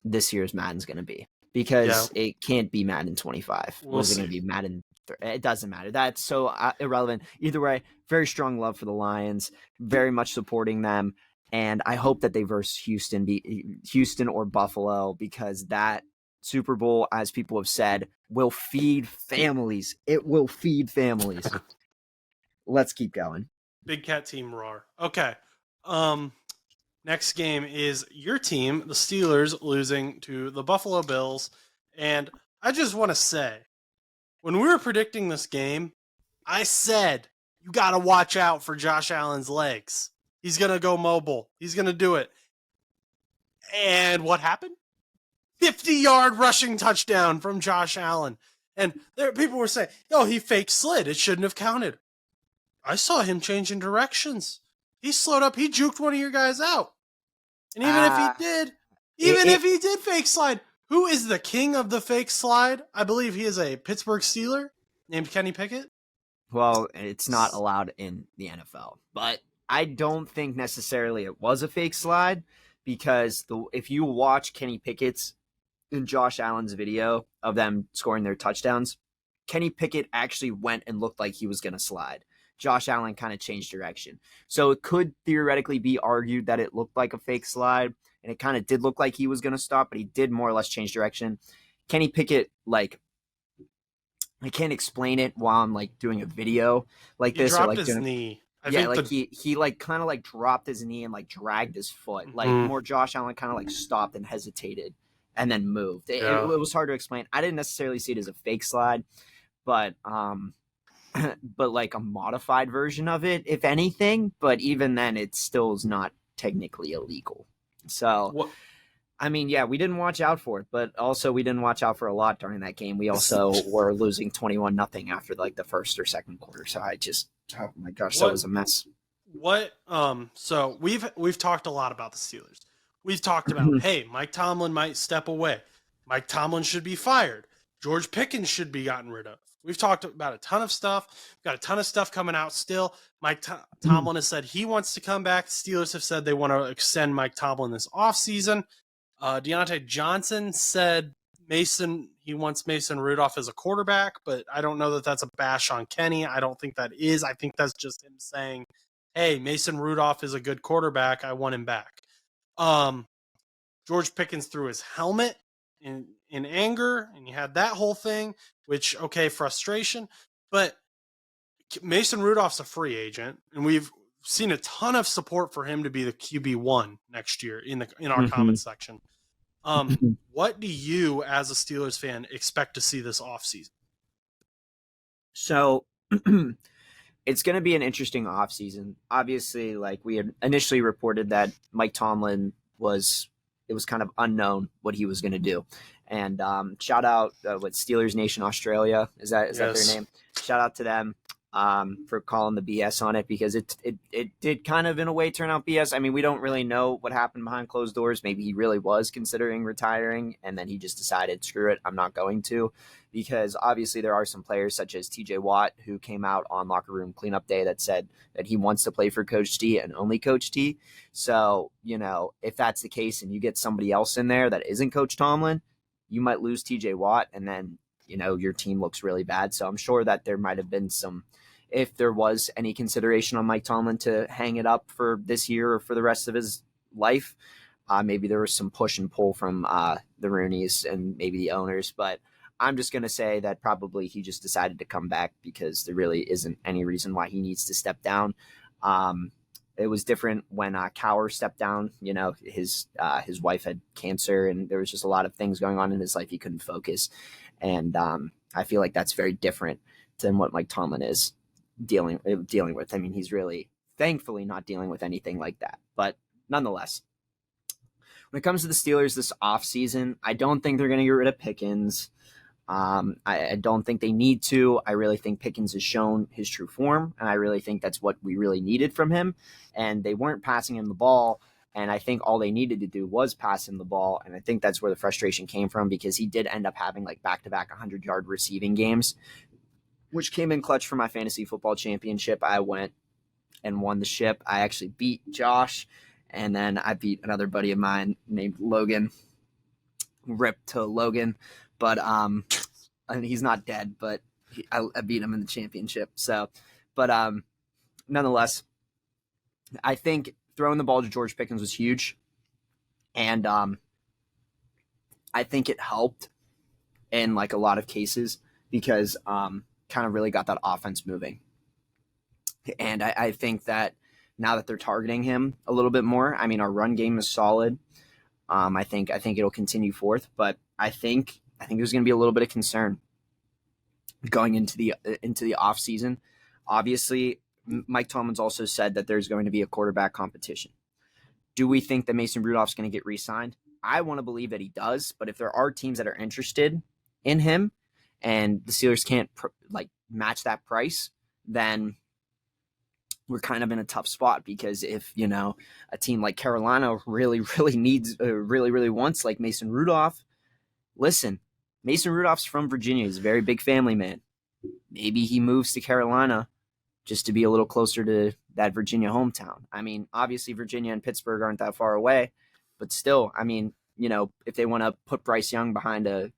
this year's Madden's going to be. Because it can't be Madden 25. Was it going to be Madden? It doesn't matter. That's so irrelevant. Either way, very strong love for the Lions. Very much supporting them, and I hope that they verse Houston or Buffalo, because that Super Bowl, as people have said, will feed families. It will feed families. Let's keep going. Big Cat Team roar. Okay. Next game is your team, the Steelers, losing to the Buffalo Bills. And I just want to say, when we were predicting this game, I said, you got to watch out for Josh Allen's legs. He's going to go mobile. He's going to do it. And what happened? 50-yard rushing touchdown from Josh Allen. And people were saying, he fake slid. It shouldn't have counted. I saw him changing directions. He slowed up. He juked one of your guys out. And even if he did fake slide, who is the king of the fake slide? I believe he is a Pittsburgh Steeler named Kenny Pickett. Well, it's not allowed in the NFL, but I don't think necessarily it was a fake slide, because if you watch Kenny Pickett's and Josh Allen's video of them scoring their touchdowns, Kenny Pickett actually went and looked like he was going to slide. Josh Allen kind of changed direction. So it could theoretically be argued that it looked like a fake slide, and it kind of did look like he was going to stop, but he did more or less change direction. Kenny Pickett, like, I can't explain it while I'm like doing a video like this. He dropped or like his knee. He like kind of like dropped his knee and like dragged his foot. Like more Josh Allen kind of like stopped and hesitated and then moved. It was hard to explain. I didn't necessarily see it as a fake slide, but like a modified version of it, if anything. But even then, it still is not technically illegal. So, I mean, yeah, we didn't watch out for it, but also we didn't watch out for a lot during that game. We also were losing 21-0 after like the first or second quarter. So oh my gosh, that was a mess. So we've talked a lot about the Steelers. We've talked about, hey, Mike Tomlin might step away. Mike Tomlin should be fired. George Pickens should be gotten rid of. We've talked about a ton of stuff. We've got a ton of stuff coming out still. Mike Tomlin has said he wants to come back. The Steelers have said they want to extend Mike Tomlin this offseason. Deontay Johnson said he wants Mason Rudolph as a quarterback, but I don't know that that's a bash on Kenny. I don't think that is. I think that's just him saying, hey, Mason Rudolph is a good quarterback. I want him back. George Pickens threw his helmet in anger, and you had that whole thing, which, okay, frustration. But Mason Rudolph's a free agent, and we've seen a ton of support for him to be the QB1 next year in our comment section. What do you, as a Steelers fan, expect to see this offseason? So it's going to be an interesting offseason. Obviously, like we had initially reported that Mike Tomlin it was kind of unknown what he was going to do. And shout out what Steelers Nation Australia, is that their name? Shout out to them for calling the BS on it, because it did kind of in a way turn out BS. I mean, we don't really know what happened behind closed doors. Maybe he really was considering retiring and then he just decided, screw it, I'm not going to. Because obviously there are some players such as TJ Watt who came out on locker room cleanup day that said that he wants to play for Coach T and only Coach T. So, if that's the case and you get somebody else in there that isn't Coach Tomlin, you might lose TJ Watt and then, your team looks really bad. So I'm sure that there might have been if there was any consideration on Mike Tomlin to hang it up for this year or for the rest of his life, maybe there was some push and pull from the Rooneys and maybe the owners, but I'm just going to say that probably he just decided to come back because there really isn't any reason why he needs to step down. It was different when Cowher stepped down. His wife had cancer and there was just a lot of things going on in his life. He couldn't focus. And I feel like that's very different than what Mike Tomlin is dealing with. I mean, he's really thankfully not dealing with anything like that. But nonetheless, when it comes to the Steelers this offseason, I don't think they're going to get rid of Pickens. I don't think they need to. I really think Pickens has shown his true form, and I really think that's what we really needed from him. And they weren't passing him the ball, and I think all they needed to do was pass him the ball, and I think that's where the frustration came from, because he did end up having like back-to-back 100-yard receiving games, which came in clutch for my fantasy football championship. I went and won the ship. I actually beat Josh, and then I beat another buddy of mine named Logan. Rip to Logan. But he's not dead, but I beat him in the championship. So, but nonetheless, I think throwing the ball to George Pickens was huge. And I think it helped in like a lot of cases because kind of really got that offense moving. And I think that now that they're targeting him a little bit more, I mean, our run game is solid. I think it'll continue forth, but I think there's going to be a little bit of concern going into the off season. Obviously, Mike Tomlin's also said that there's going to be a quarterback competition. Do we think that Mason Rudolph's going to get re-signed? I want to believe that he does, but if there are teams that are interested in him and the Steelers can't match that price, then we're kind of in a tough spot, because if, a team like Carolina really, really needs, really, really wants like Mason Rudolph, listen, Mason Rudolph's from Virginia. He's a very big family man. Maybe he moves to Carolina just to be a little closer to that Virginia hometown. I mean, obviously Virginia and Pittsburgh aren't that far away, but still, I mean, if they want to put Bryce Young behind a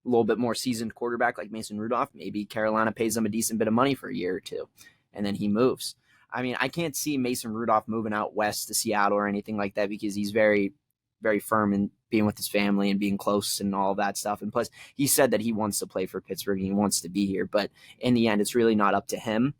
little bit more seasoned quarterback like Mason Rudolph, maybe Carolina pays him a decent bit of money for a year or two, and then he moves. I mean, I can't see Mason Rudolph moving out west to Seattle or anything like that, because he's very, very firm in being with his family and being close and all that stuff. And plus, he said that he wants to play for Pittsburgh and he wants to be here. But in the end, it's really not up to him.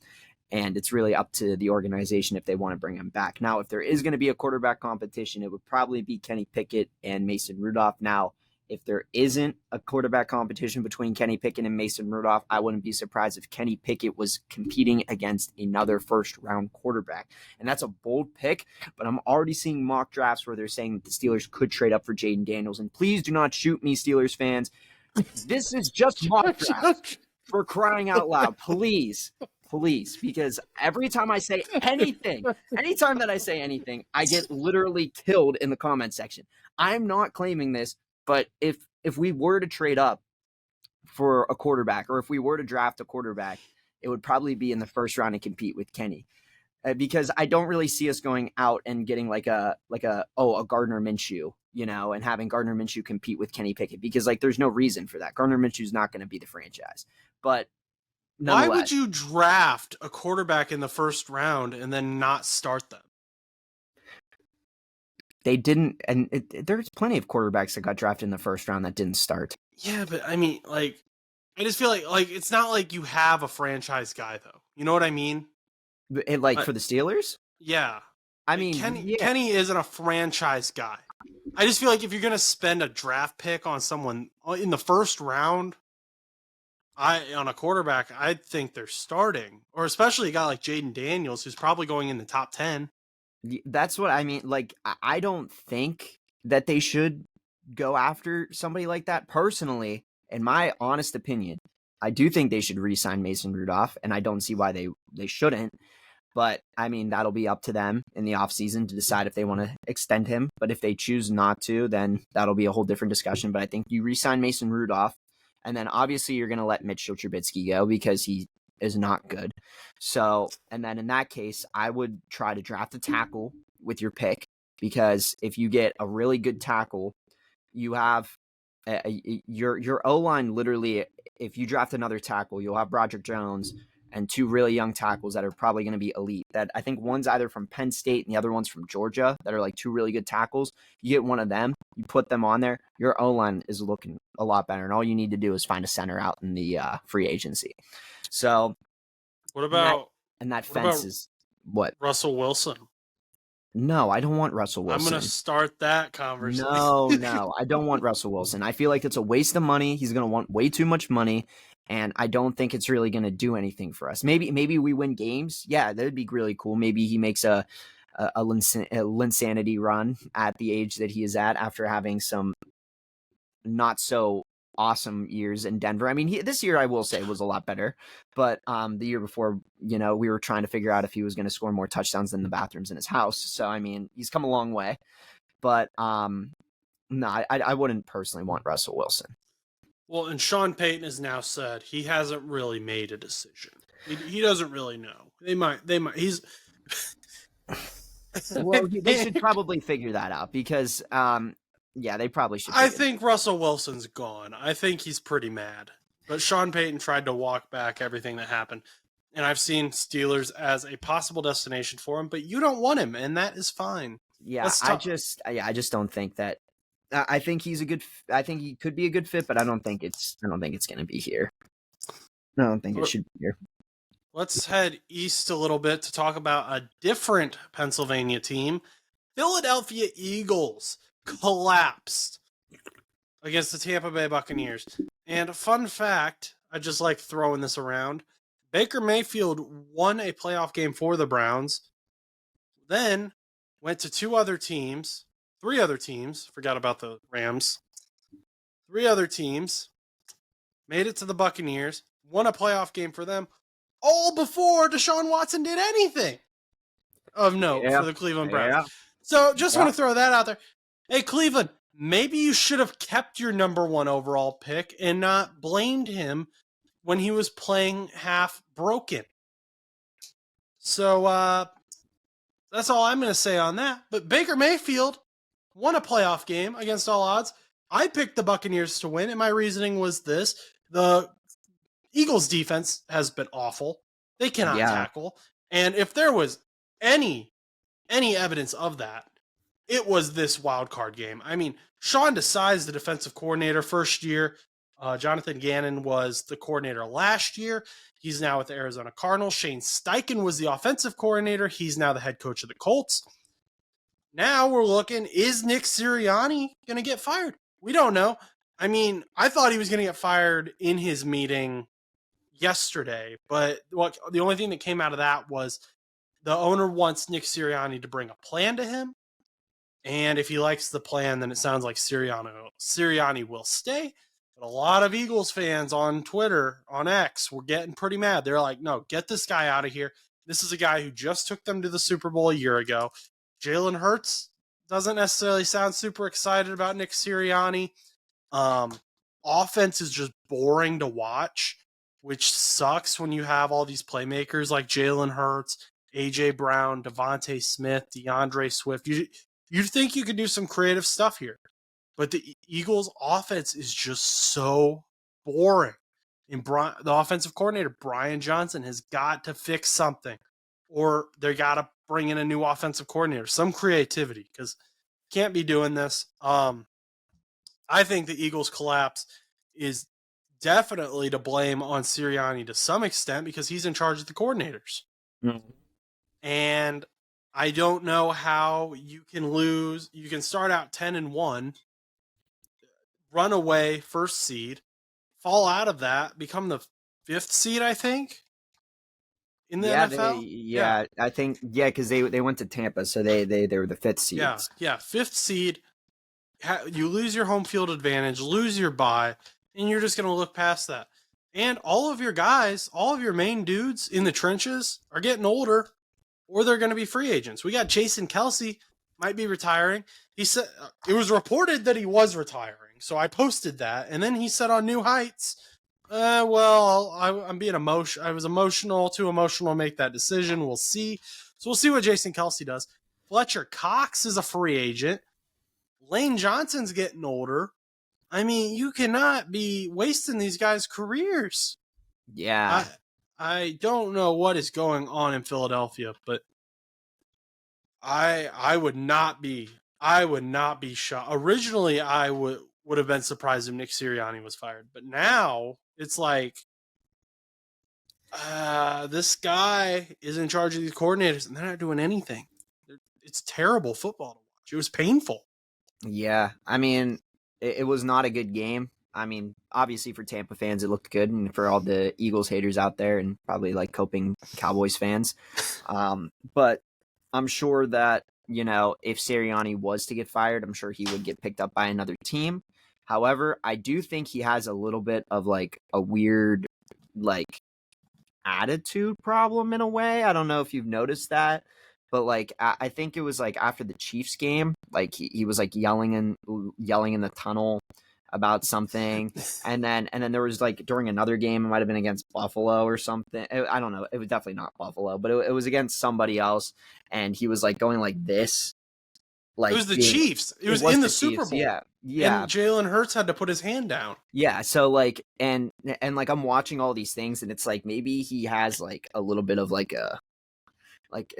And it's really up to the organization if they want to bring him back. Now, if there is going to be a quarterback competition, it would probably be Kenny Pickett and Mason Rudolph. Now, if there isn't a quarterback competition between Kenny Pickett and Mason Rudolph, I wouldn't be surprised if Kenny Pickett was competing against another first-round quarterback. And that's a bold pick, but I'm already seeing mock drafts where they're saying that the Steelers could trade up for Jaden Daniels. And please do not shoot me, Steelers fans. This is just mock drafts, for crying out loud. Please, because every time I say anything, anytime that I say anything, I get literally killed in the comment section. I'm not claiming this. But if we were to trade up for a quarterback, or if we were to draft a quarterback, it would probably be in the first round and compete with Kenny, because I don't really see us going out and getting like a Gardner Minshew, and having Gardner Minshew compete with Kenny Pickett, because there's no reason for that. Gardner Minshew's not going to be the franchise. But why would you draft a quarterback in the first round and then not start them? They didn't, and there's plenty of quarterbacks that got drafted in the first round that didn't start. Yeah, but I mean, I just feel like it's not like you have a franchise guy, though. You know what I mean? For the Steelers? Yeah. I mean, Kenny isn't a franchise guy. I just feel like if you're going to spend a draft pick on someone in the first round, on a quarterback, I think they're starting, or especially a guy like Jaden Daniels, who's probably going in the top 10. That's what I mean. Like, I don't think that they should go after somebody like that. Personally, in my honest opinion, I do think they should re-sign Mason Rudolph, and I don't see why they shouldn't. But I mean, that'll be up to them in the offseason to decide if they want to extend him. But if they choose not to, then that'll be a whole different discussion. But I think you re-sign Mason Rudolph, and then obviously you're going to let Mitchell Trubisky go because he is not good. So, and then in that case, I would try to draft a tackle with your pick, because if you get a really good tackle, you have your O-line literally, if you draft another tackle, you'll have Broderick Jones and two really young tackles that are probably going to be elite. That I think one's either from Penn State and the other one's from Georgia that are like two really good tackles. You get one of them, you put them on there, your O-line is looking a lot better. And all you need to do is find a center out in the free agency. So what about that fence is what? Russell Wilson. No, I don't want Russell Wilson. I'm going to start that conversation. No, I don't want Russell Wilson. I feel like it's a waste of money. He's going to want way too much money, and I don't think it's really going to do anything for us. Maybe we win games. Yeah, that would be really cool. Maybe he makes a Linsanity run at the age that he is at after having some not so awesome years in Denver. I mean, this year I will say was a lot better, but the year before, we were trying to figure out if he was going to score more touchdowns than the bathrooms in his house. So I mean, he's come a long way, but no, I wouldn't personally want Russell Wilson. Well, and Sean Payton has now said he hasn't really made a decision. He doesn't really know. They might. He's. Well, they should probably figure that out because. Yeah, they probably should. I think Russell Wilson's gone. I think he's pretty mad. But Sean Payton tried to walk back everything that happened. And I've seen Steelers as a possible destination for him, but you don't want him, and that is fine. Yeah, I just don't think that. I think he's a good. I think he could be a good fit, but I don't think it's going to be here. I don't think it should be here. Let's head east a little bit to talk about a different Pennsylvania team, Philadelphia Eagles. Collapsed against the Tampa Bay Buccaneers. And a fun fact, I just like throwing this around. Baker Mayfield won a playoff game for the Browns, then went to three other teams, forgot about the Rams. 3 other teams, made it to the Buccaneers, won a playoff game for them, all before Deshaun Watson did anything of note for the Cleveland Browns. Yeah. So just want to throw that out there. Hey, Cleveland, maybe you should have kept your number 1 overall pick and not blamed him when he was playing half broken. So that's all I'm going to say on that. But Baker Mayfield won a playoff game against all odds. I picked the Buccaneers to win, and my reasoning was this. The Eagles' defense has been awful. They cannot tackle. And if there was any evidence of that, it was this wild card game. I mean, Sean Desai is the defensive coordinator first year. Jonathan Gannon was the coordinator last year. He's now with the Arizona Cardinals. Shane Steichen was the offensive coordinator. He's now the head coach of the Colts. Now we're looking, is Nick Sirianni going to get fired? We don't know. I mean, I thought he was going to get fired in his meeting yesterday, but the only thing that came out of that was the owner wants Nick Sirianni to bring a plan to him. And if he likes the plan, then it sounds like Sirianni will stay. But a lot of Eagles fans on Twitter, on X, were getting pretty mad. They're like, no, get this guy out of here. This is a guy who just took them to the Super Bowl a year ago. Jalen Hurts doesn't necessarily sound super excited about Nick Sirianni. Offense is just boring to watch, which sucks when you have all these playmakers like Jalen Hurts, A.J. Brown, Devontae Smith, DeAndre Swift. You'd think you could do some creative stuff here, but the Eagles' offense is just so boring. And the offensive coordinator, Brian Johnson, has got to fix something, or they got to bring in a new offensive coordinator, some creativity, because can't be doing this. I think the Eagles' collapse is definitely to blame on Sirianni to some extent because he's in charge of the coordinators. Mm-hmm. And I don't know how you can lose. You can start out 10-1, run away first seed, fall out of that, become the 5th seed, I think, in the Yeah, NFL. Yeah. I think because they went to Tampa, so they were the fifth Yeah. seeds. Yeah. 5th seed. You lose your home field advantage, lose your bye, and you're just going to look past that. And all of your guys, all of your main dudes in the trenches are getting older, or they're going to be free agents. We got Jason Kelsey might be retiring. He said it was reported that he was retiring, so I posted that, and then he said on New Heights, I'm being emotional. I was too emotional to make that decision. We'll see. So we'll see what Jason Kelsey does. Fletcher Cox is a free agent. Lane Johnson's getting older. I mean, you cannot be wasting these guys' careers. Yeah, I don't know what is going on in Philadelphia, but I would not be shocked. Originally, I would have been surprised if Nick Sirianni was fired, but now it's like this guy is in charge of these coordinators, and they're not doing anything. It's terrible football to watch. It was painful. yeah. I mean, it was not a good game. I mean, obviously for Tampa fans, it looked good, and for all the Eagles haters out there, and probably like coping Cowboys fans. But I'm sure that if Sirianni was to get fired, I'm sure he would get picked up by another team. However, I do think he has a little bit of like a weird like attitude problem in a way. I don't know if you've noticed that, but like I think it was like after the Chiefs game, like he was like yelling in the tunnel about something, and then there was like during another game, it might have been against Buffalo or something. I don't know. It was definitely not Buffalo, but it was against somebody else, and he was like going like this. Like it was the Chiefs. It was in the Super Bowl. Yeah, yeah. And Jalen Hurts had to put his hand down. Yeah, so like and like I'm watching all these things, and it's like maybe he has like a little bit of like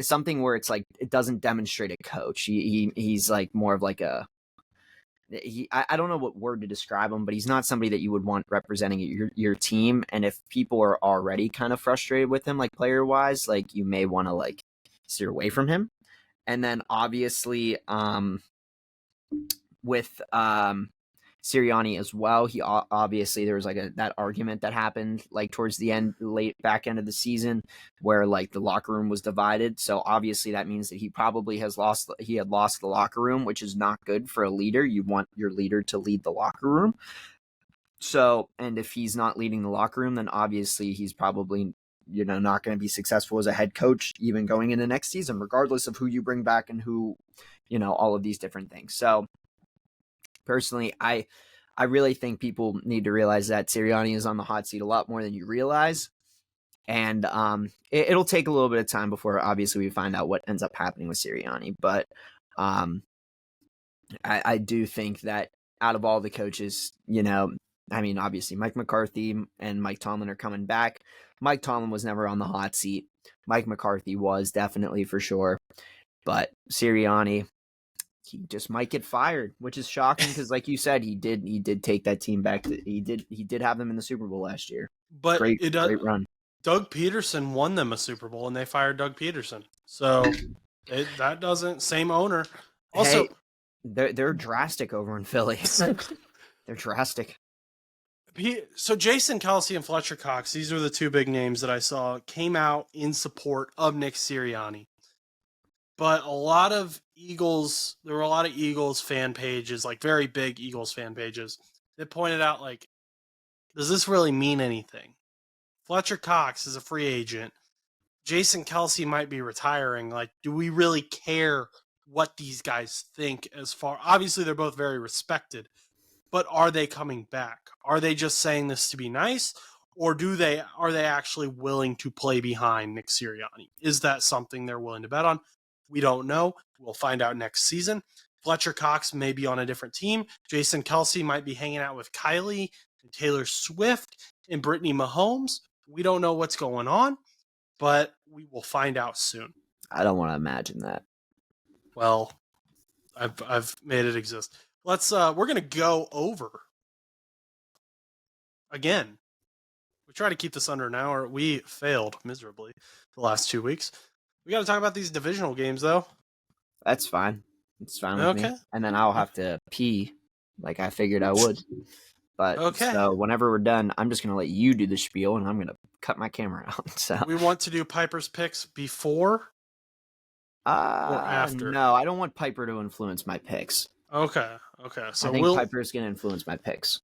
something where it's like it doesn't demonstrate a coach. He's like more of like I don't know what word to describe him, but he's not somebody that you would want representing your team. And if people are already kind of frustrated with him, like player wise, like you may want to like steer away from him. And then obviously, with Sirianni as well, he obviously there was like that argument that happened like towards the late back end of the season where like the locker room was divided. So obviously that means that he probably had lost the locker room, which is not good for a leader. You want your leader to lead the locker room. So, and if he's not leading the locker room, then obviously he's probably not going to be successful as a head coach, even going into next season, regardless of who you bring back and who, all of these different things. So personally, I really think people need to realize that Sirianni is on the hot seat a lot more than you realize. And it'll take a little bit of time before obviously we find out what ends up happening with Sirianni. But I do think that out of all the coaches, I mean, obviously Mike McCarthy and Mike Tomlin are coming back. Mike Tomlin was never on the hot seat. Mike McCarthy was definitely for sure. But Sirianni, he just might get fired, which is shocking because, like you said, he did take that team back. He did have them in the Super Bowl last year. But great run. Doug Peterson won them a Super Bowl, and they fired Doug Peterson. So that doesn't same owner. Also, they're drastic over in Philly. They're drastic. So Jason Kelsey and Fletcher Cox, these are the two big names that I saw came out in support of Nick Sirianni. But there were a lot of Eagles fan pages, like very big Eagles fan pages, that pointed out, like, does this really mean anything? Fletcher Cox is a free agent. Jason Kelsey might be retiring. Like, do we really care what these guys think obviously they're both very respected, but are they coming back? Are they just saying this to be nice? Or are they actually willing to play behind Nick Sirianni? Is that something they're willing to bet on? We don't know. We'll find out next season. Fletcher Cox may be on a different team. Jason Kelsey might be hanging out with Kylie and Taylor Swift and Brittany Mahomes. We don't know what's going on, but we will find out soon. I don't want to imagine that. Well, I've made it exist. We're going to go over again. We try to keep this under an hour. We failed miserably the last 2 weeks. We got to talk about these divisional games, though. That's fine. It's fine with Okay. me. And then I'll have to pee, like I figured I would. But Okay. so whenever we're done, I'm just gonna let you do the spiel, and I'm gonna cut my camera out. So We want to do Piper's picks before or after. no, I don't want Piper to influence my picks. Okay. So I think Piper's gonna influence my picks.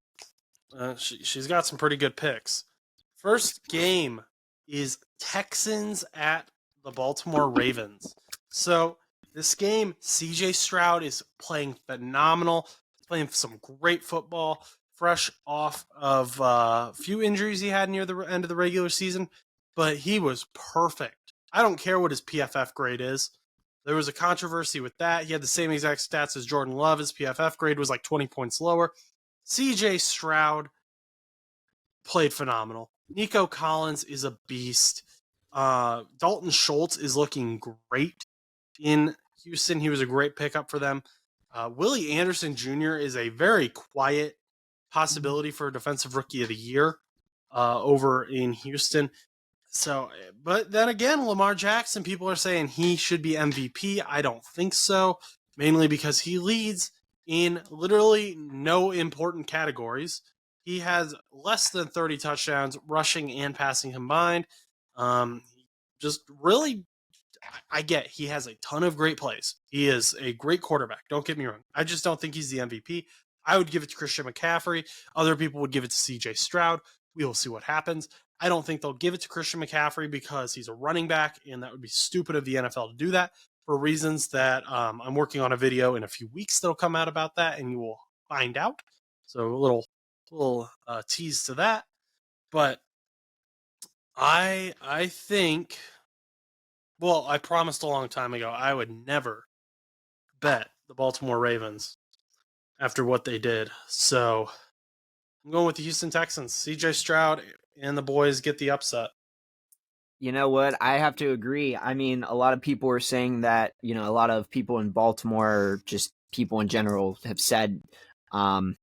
She's got some pretty good picks. First game is Texans at the Baltimore Ravens. So this game, CJ Stroud is playing phenomenal. He's playing some great football, fresh off of a few injuries he had near the end of the regular season, but he was perfect. I don't care what his PFF grade is. There was a controversy with that. He had the same exact stats as Jordan Love. His PFF grade was like 20 points lower. CJ Stroud played phenomenal. Nico Collins is a beast. Dalton Schultz is looking great in Houston. He was a great pickup for them. Willie Anderson Jr. is a very quiet possibility for Defensive Rookie of the Year over in Houston. So, but then again, Lamar Jackson, people are saying he should be MVP. I don't think so, mainly because he leads in literally no important categories. He has less than 30 touchdowns, rushing and passing combined. Just really, I get he has a ton of great plays. He is a great quarterback. Don't get me wrong. I just don't think he's the MVP. I would give it to Christian McCaffrey. Other people would give it to CJ Stroud. We will see what happens. I don't think they'll give it to Christian McCaffrey because he's a running back, and that would be stupid of the NFL to do that for reasons that I'm working on a video in a few weeks that'll come out about that, and you will find out. So a little tease to that. But I think, well, I promised a long time ago I would never bet the Baltimore Ravens after what they did. So I'm going with the Houston Texans. CJ Stroud and the boys get the upset. You know what? I have to agree. I mean, a lot of people are saying that, a lot of people in Baltimore, just people in general, have said, I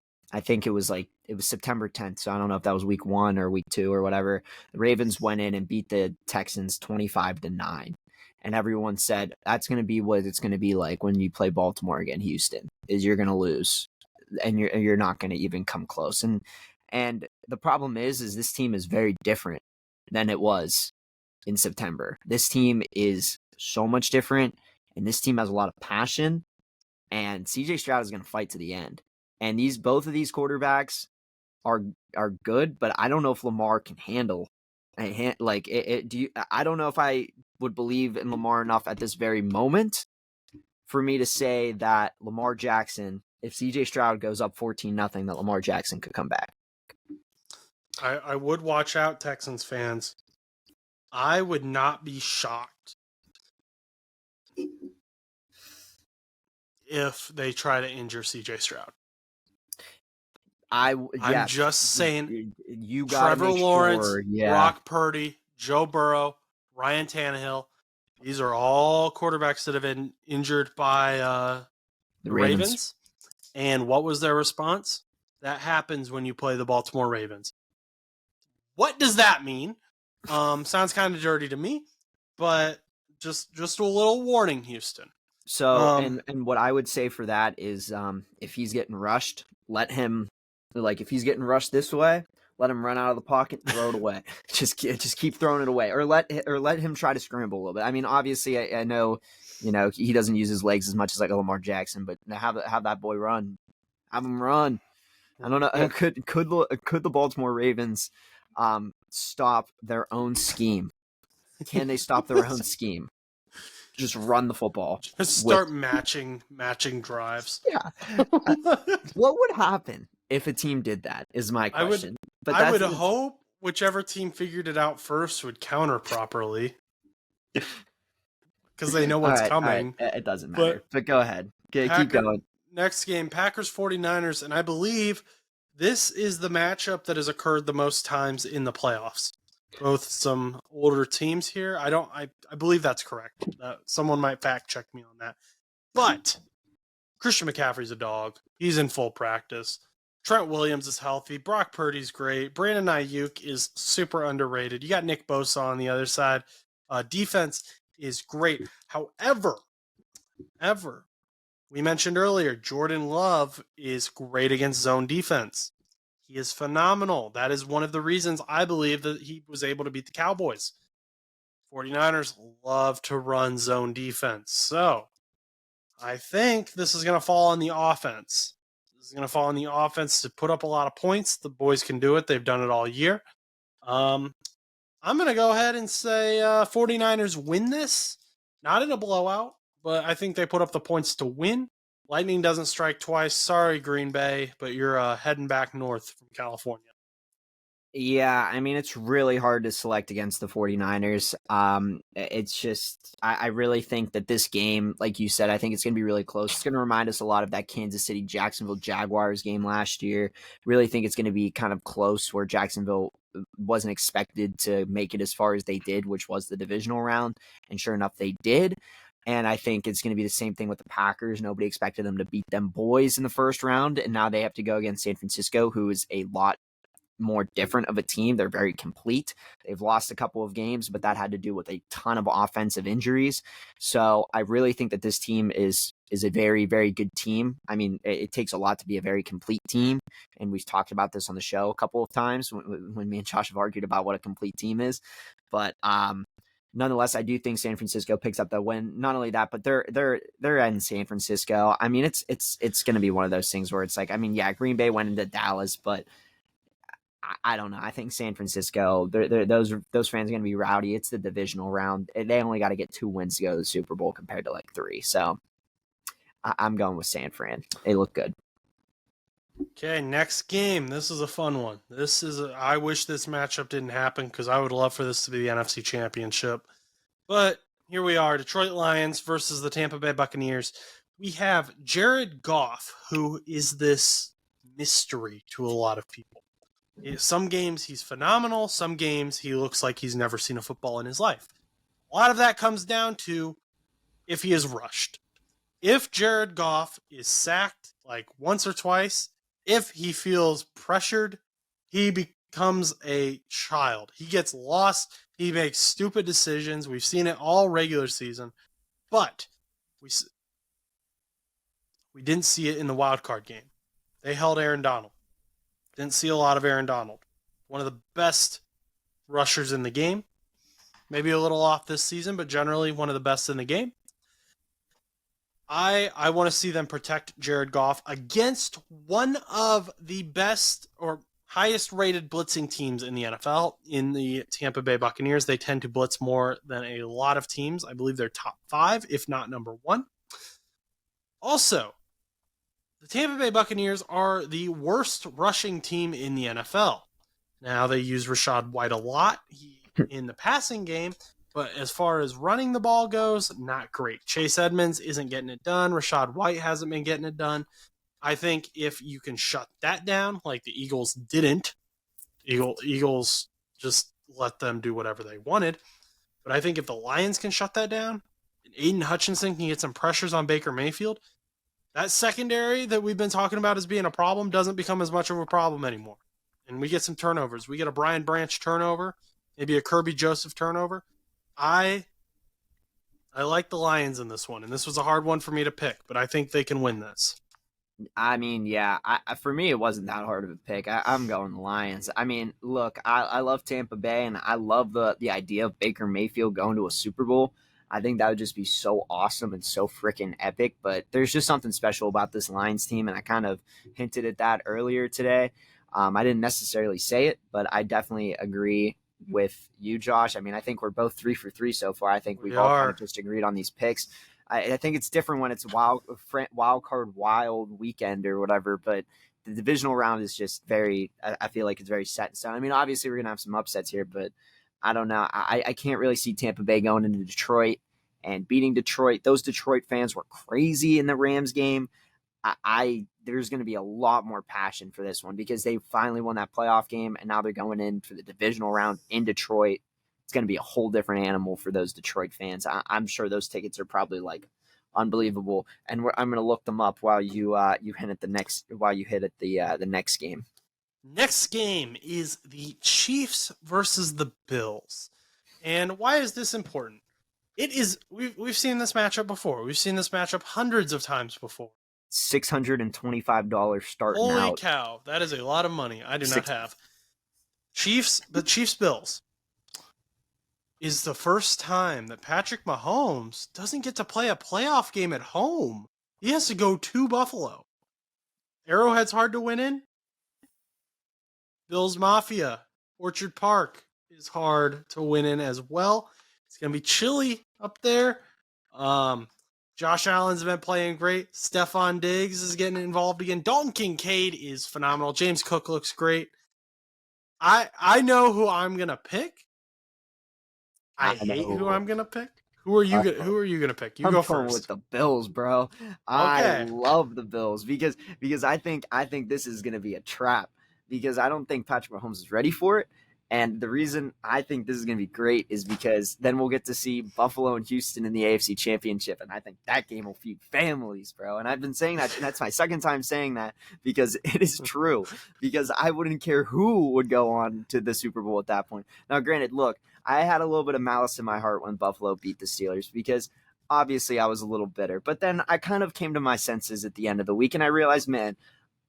think it was September 10th, so I don't know if that was week 1 or week 2 or whatever. The Ravens went in and beat the Texans 25-9. And everyone said, that's going to be what it's going to be like when you play Baltimore again, Houston, is you're going to lose. And you're not going to even come close. And the problem is this team is very different than it was in September. This team is so much different, and this team has a lot of passion, and CJ Stroud is going to fight to the end. And both of these quarterbacks are good, but I don't know if Lamar can handle I don't know if I would believe in Lamar enough at this very moment for me to say that Lamar Jackson, if CJ Stroud goes up 14-0, that Lamar Jackson could come back. I would watch out, Texans fans. I would not be shocked if they try to injure CJ Stroud. I'm just saying, you got Trevor Lawrence, Brock Purdy, Joe Burrow, Ryan Tannehill. These are all quarterbacks that have been injured by the Ravens. And what was their response? That happens when you play the Baltimore Ravens. What does that mean? Sounds kind of dirty to me, but just a little warning, Houston. So, and what I would say for that is, if he's getting rushed, let him, if he's getting rushed this way, let him run out of the pocket and throw it away. Just keep throwing it away, or let him try to scramble a little bit. I mean, obviously, I know, he doesn't use his legs as much as like a Lamar Jackson, but have that boy run, have him run. I don't know. Could the Baltimore Ravens stop their own scheme? Can they stop their own scheme? Just run the football. Just start matching drives. Yeah. What would happen if a team did that? Is my question. I would hope whichever team figured it out first would counter properly, because they know what's coming. All right. It doesn't matter. But go ahead. Keep going. Next game, Packers 49ers, and I believe this is the matchup that has occurred the most times in the playoffs. Both some older teams here. I believe that's correct. Someone might fact check me on that. But Christian McCaffrey's a dog. He's in full practice. Trent Williams is healthy. Brock Purdy's great. Brandon Ayuk is super underrated. You got Nick Bosa on the other side. Defense is great. However, we mentioned earlier, Jordan Love is great against zone defense. He is phenomenal. That is one of the reasons I believe that he was able to beat the Cowboys. 49ers love to run zone defense. So I think this is going to fall on the offense. This is going to fall on the offense to put up a lot of points. The boys can do it. They've done it all year. I'm going to go ahead and say 49ers win this. Not in a blowout, but I think they put up the points to win. Lightning doesn't strike twice. Sorry, Green Bay, but you're heading back north from California. Yeah, I mean, it's really hard to select against the 49ers. It's just, I really think that this game, like you said, I think it's going to be really close. It's going to remind us a lot of that Kansas City Jacksonville Jaguars game last year. Really think it's going to be kind of close where Jacksonville wasn't expected to make it as far as they did, which was the divisional round. And sure enough, they did. And I think it's going to be the same thing with the Packers. Nobody expected them to beat them boys in the first round. And now they have to go against San Francisco, who is a lot more different of a team. They're very complete. They've lost a couple of games, but that had to do with a ton of offensive injuries. So I really think that this team is a very, very good team. I mean, it takes a lot to be a very complete team. And we've talked about this on the show a couple of times when me and Josh have argued about what a complete team is. But nonetheless, I do think San Francisco picks up the win. Not only that, but they're in San Francisco. I mean, it's going to be one of those things where it's like, I mean, yeah, Green Bay went into Dallas, but I don't know. I think San Francisco, those fans are going to be rowdy. It's the divisional round. They only got to get 2 wins to go to the Super Bowl compared to like 3. So I'm going with San Fran. They look good. Okay, next game. This is a fun one. I wish this matchup didn't happen because I would love for this to be the NFC Championship. But here we are, Detroit Lions versus the Tampa Bay Buccaneers. We have Jared Goff, who is this mystery to a lot of people. Some games he's phenomenal. Some games he looks like he's never seen a football in his life. A lot of that comes down to if he is rushed. If Jared Goff is sacked like once or twice, if he feels pressured, he becomes a child. He gets lost. He makes stupid decisions. We've seen it all regular season. But we didn't see it in the wild card game. They held Aaron Donald. Didn't see a lot of Aaron Donald. One of the best rushers in the game. Maybe a little off this season, but generally one of the best in the game. I want to see them protect Jared Goff against one of the best or highest rated blitzing teams in the NFL, in the Tampa Bay Buccaneers. They tend to blitz more than a lot of teams. I believe they're top 5, if not number 1. Also, the Tampa Bay Buccaneers are the worst rushing team in the NFL. Now, they use Rachaad White a lot in the passing game, but as far as running the ball goes, not great. Chase Edmonds isn't getting it done. Rachaad White hasn't been getting it done. I think if you can shut that down, like the Eagles didn't, Eagles just let them do whatever they wanted. But I think if the Lions can shut that down, and Aiden Hutchinson can get some pressures on Baker Mayfield, that secondary that we've been talking about as being a problem doesn't become as much of a problem anymore. And we get some turnovers. We get a Brian Branch turnover, maybe a Kirby Joseph turnover. I like the Lions in this one, and this was a hard one for me to pick, but I think they can win this. I mean, yeah, for me, it wasn't that hard of a pick. I'm going the Lions. I mean, look, I love Tampa Bay, and I love the idea of Baker Mayfield going to a Super Bowl. I think that would just be so awesome and so freaking epic. But there's just something special about this Lions team, and I kind of hinted at that earlier today. I didn't necessarily say it, but I definitely agree with you, Josh. I mean, I think we're both 3 for 3 so far. I think we've all kind of just agreed on these picks. I think it's different when it's wild card wild weekend or whatever, but the divisional round is just I feel like it's very set in stone. I mean, obviously we're going to have some upsets here, but I don't know. I can't really see Tampa Bay going into Detroit and beating Detroit. Those Detroit fans were crazy in the Rams game. There's going to be a lot more passion for this one because they finally won that playoff game, and now they're going in for the divisional round in Detroit. It's going to be a whole different animal for those Detroit fans. I'm sure those tickets are probably like unbelievable, and I'm going to look them up while you hit at the next game. Next game is the Chiefs versus the Bills. And why is this important? It is. We've seen this matchup before. We've seen this matchup hundreds of times before. $625 starting Holy out. cow, that is a lot of money. I do not Six- have. The Chiefs Bills is the first time that Patrick Mahomes doesn't get to play a playoff game at home. He has to go to Buffalo. Arrowhead's hard to win in. Bills Mafia, Orchard Park is hard to win in as well. It's going to be chilly up there. Josh Allen's been playing great. Stephon Diggs is getting involved again. Dalton Kincaid is phenomenal. James Cook looks great. I know who I'm going to pick. I hate who I'm going to pick. Who are you going to pick? You go first. I'm going with the Bills, bro. I love the Bills because I think this is going to be a trap because I don't think Patrick Mahomes is ready for it. And the reason I think this is going to be great is because then we'll get to see Buffalo and Houston in the AFC Championship. And I think that game will feud families, bro. And I've been saying that, and that's my second time saying that because it is true. Because I wouldn't care who would go on to the Super Bowl at that point. Now, granted, look, I had a little bit of malice in my heart when Buffalo beat the Steelers because obviously I was a little bitter. But then I kind of came to my senses at the end of the week, and I realized, man,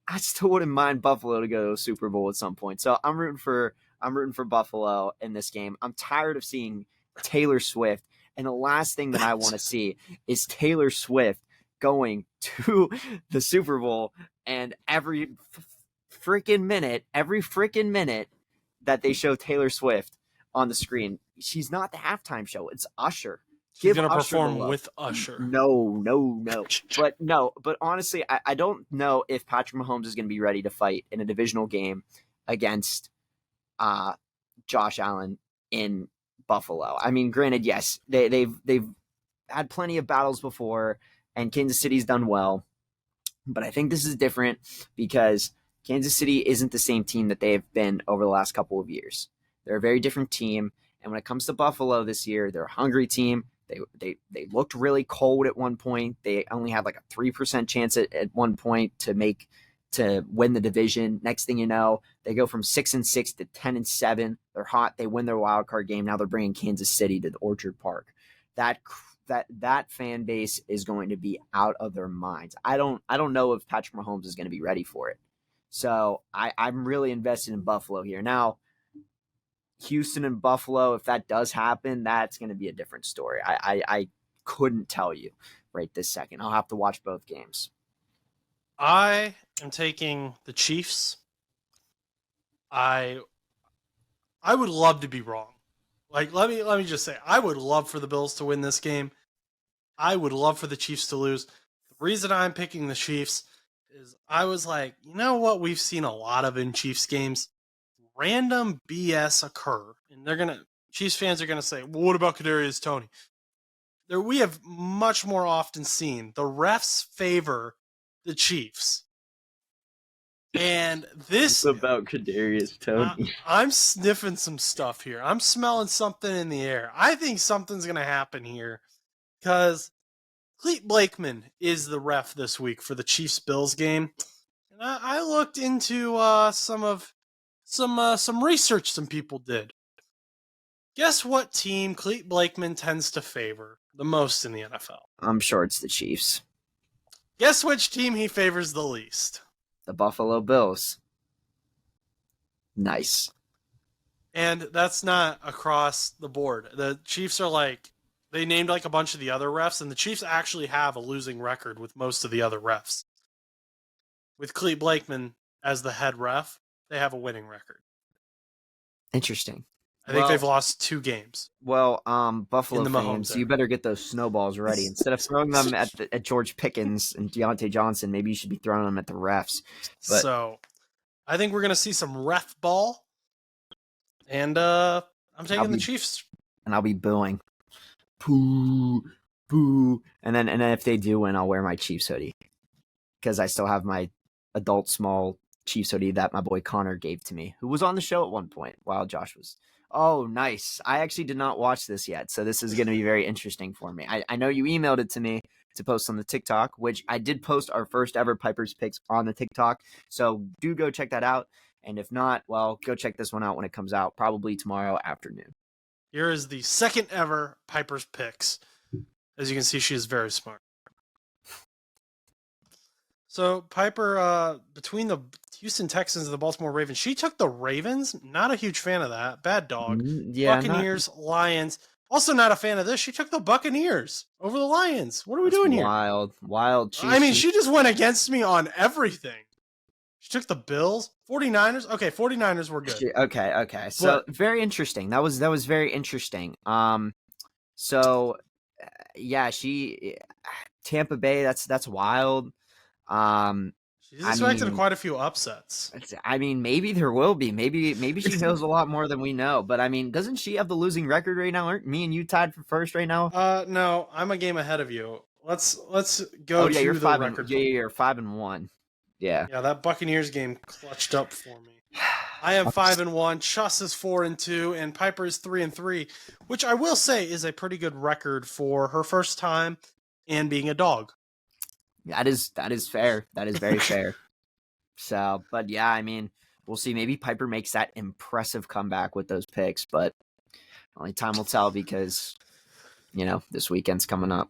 I still wouldn't mind Buffalo to go to a Super Bowl at some point. So I'm rooting for Buffalo in this game. I'm tired of seeing Taylor Swift. And the last thing that I want to see is Taylor Swift going to the Super Bowl and every freaking minute that they show Taylor Swift on the screen, she's not the halftime show. It's Usher. He's going to perform with Usher. No. But honestly, I don't know if Patrick Mahomes is going to be ready to fight in a divisional game against Josh Allen in Buffalo. I mean, granted, yes, they've had plenty of battles before, and Kansas City's done well. But I think this is different because Kansas City isn't the same team that they've been over the last couple of years. They're a very different team. And when it comes to Buffalo this year, they're a hungry team. They looked really cold at one point. They only had like a 3% chance at one point to win the division. Next thing you know, they go from 6-6 to 10-7. They're hot. They win their wild card game. Now they're bringing Kansas City to the Orchard Park. That fan base is going to be out of their minds. I don't know if Patrick Mahomes is going to be ready for it. So I'm really invested in Buffalo here. Now, Houston and Buffalo, if that does happen, that's going to be a different story. I couldn't tell you right this second. I'll have to watch both games. I am taking the Chiefs. I would love to be wrong. Like, let me just say, I would love for the Bills to win this game. I would love for the Chiefs to lose. The reason I'm picking the Chiefs is I was like, you know what we've seen a lot of in Chiefs games? Random BS occur, and Chiefs fans are gonna say, well, what about Kadarius Toney? We have much more often seen the refs favor the Chiefs. And this about Kadarius Toney. I'm sniffing some stuff here. I'm smelling something in the air. I think something's gonna happen here because Clete Blakeman is the ref this week for the Chiefs Bills game. And I looked into some research some people did. Guess what team Clete Blakeman tends to favor the most in the NFL? I'm sure it's the Chiefs. Guess which team he favors the least? The Buffalo Bills. Nice. And that's not across the board. The Chiefs are they named a bunch of the other refs, and the Chiefs actually have a losing record with most of the other refs. With Clete Blakeman as the head ref, they have a winning record. Interesting. I think they've lost 2 games. Well, Buffalo fans, you better get those snowballs ready. Instead of throwing them at George Pickens and Deontay Johnson, maybe you should be throwing them at the refs. But, so, I think we're going to see some ref ball, and I'm taking the Chiefs. And I'll be booing. Boo, boo. And then if they do win, I'll wear my Chiefs hoodie because I still have my adult small Chiefs hoodie that my boy Connor gave to me, who was on the show at one point while Josh was. Oh, nice. I actually did not watch this yet, so this is going to be very interesting for me. I know you emailed it to me to post on the TikTok, which I did post our first ever Piper's Picks on the TikTok, so do go check that out. And if not, well, go check this one out when it comes out, probably tomorrow afternoon. Here is the second ever Piper's Picks. As you can see, she is very smart. So Piper, between the Houston Texans and the Baltimore Ravens, she took the Ravens. Not a huge fan of that. Bad dog. Yeah, Buccaneers, Lions. Also not a fan of this. She took the Buccaneers over the Lions. What are we doing here? Wild. I mean, she just went against me on everything. She took the Bills, 49ers. Okay, 49ers were good. Okay. So very interesting. That was very interesting. So yeah, Tampa Bay. That's wild. She's expecting quite a few upsets. I mean, maybe there will be. Maybe she knows a lot more than we know. But I mean, doesn't she have the losing record right now? Aren't me and you tied for first right now? No, I'm a game ahead of you. Let's go to you're the five record. You're 5-1. Yeah. Yeah, that Buccaneers game clutched up for me. I am 5-1. Chus is 4-2, and Piper is 3-3, which I will say is a pretty good record for her first time and being a dog. That is fair. That is very fair. So, but yeah, I mean, we'll see. Maybe Piper makes that impressive comeback with those picks, but only time will tell because, this weekend's coming up.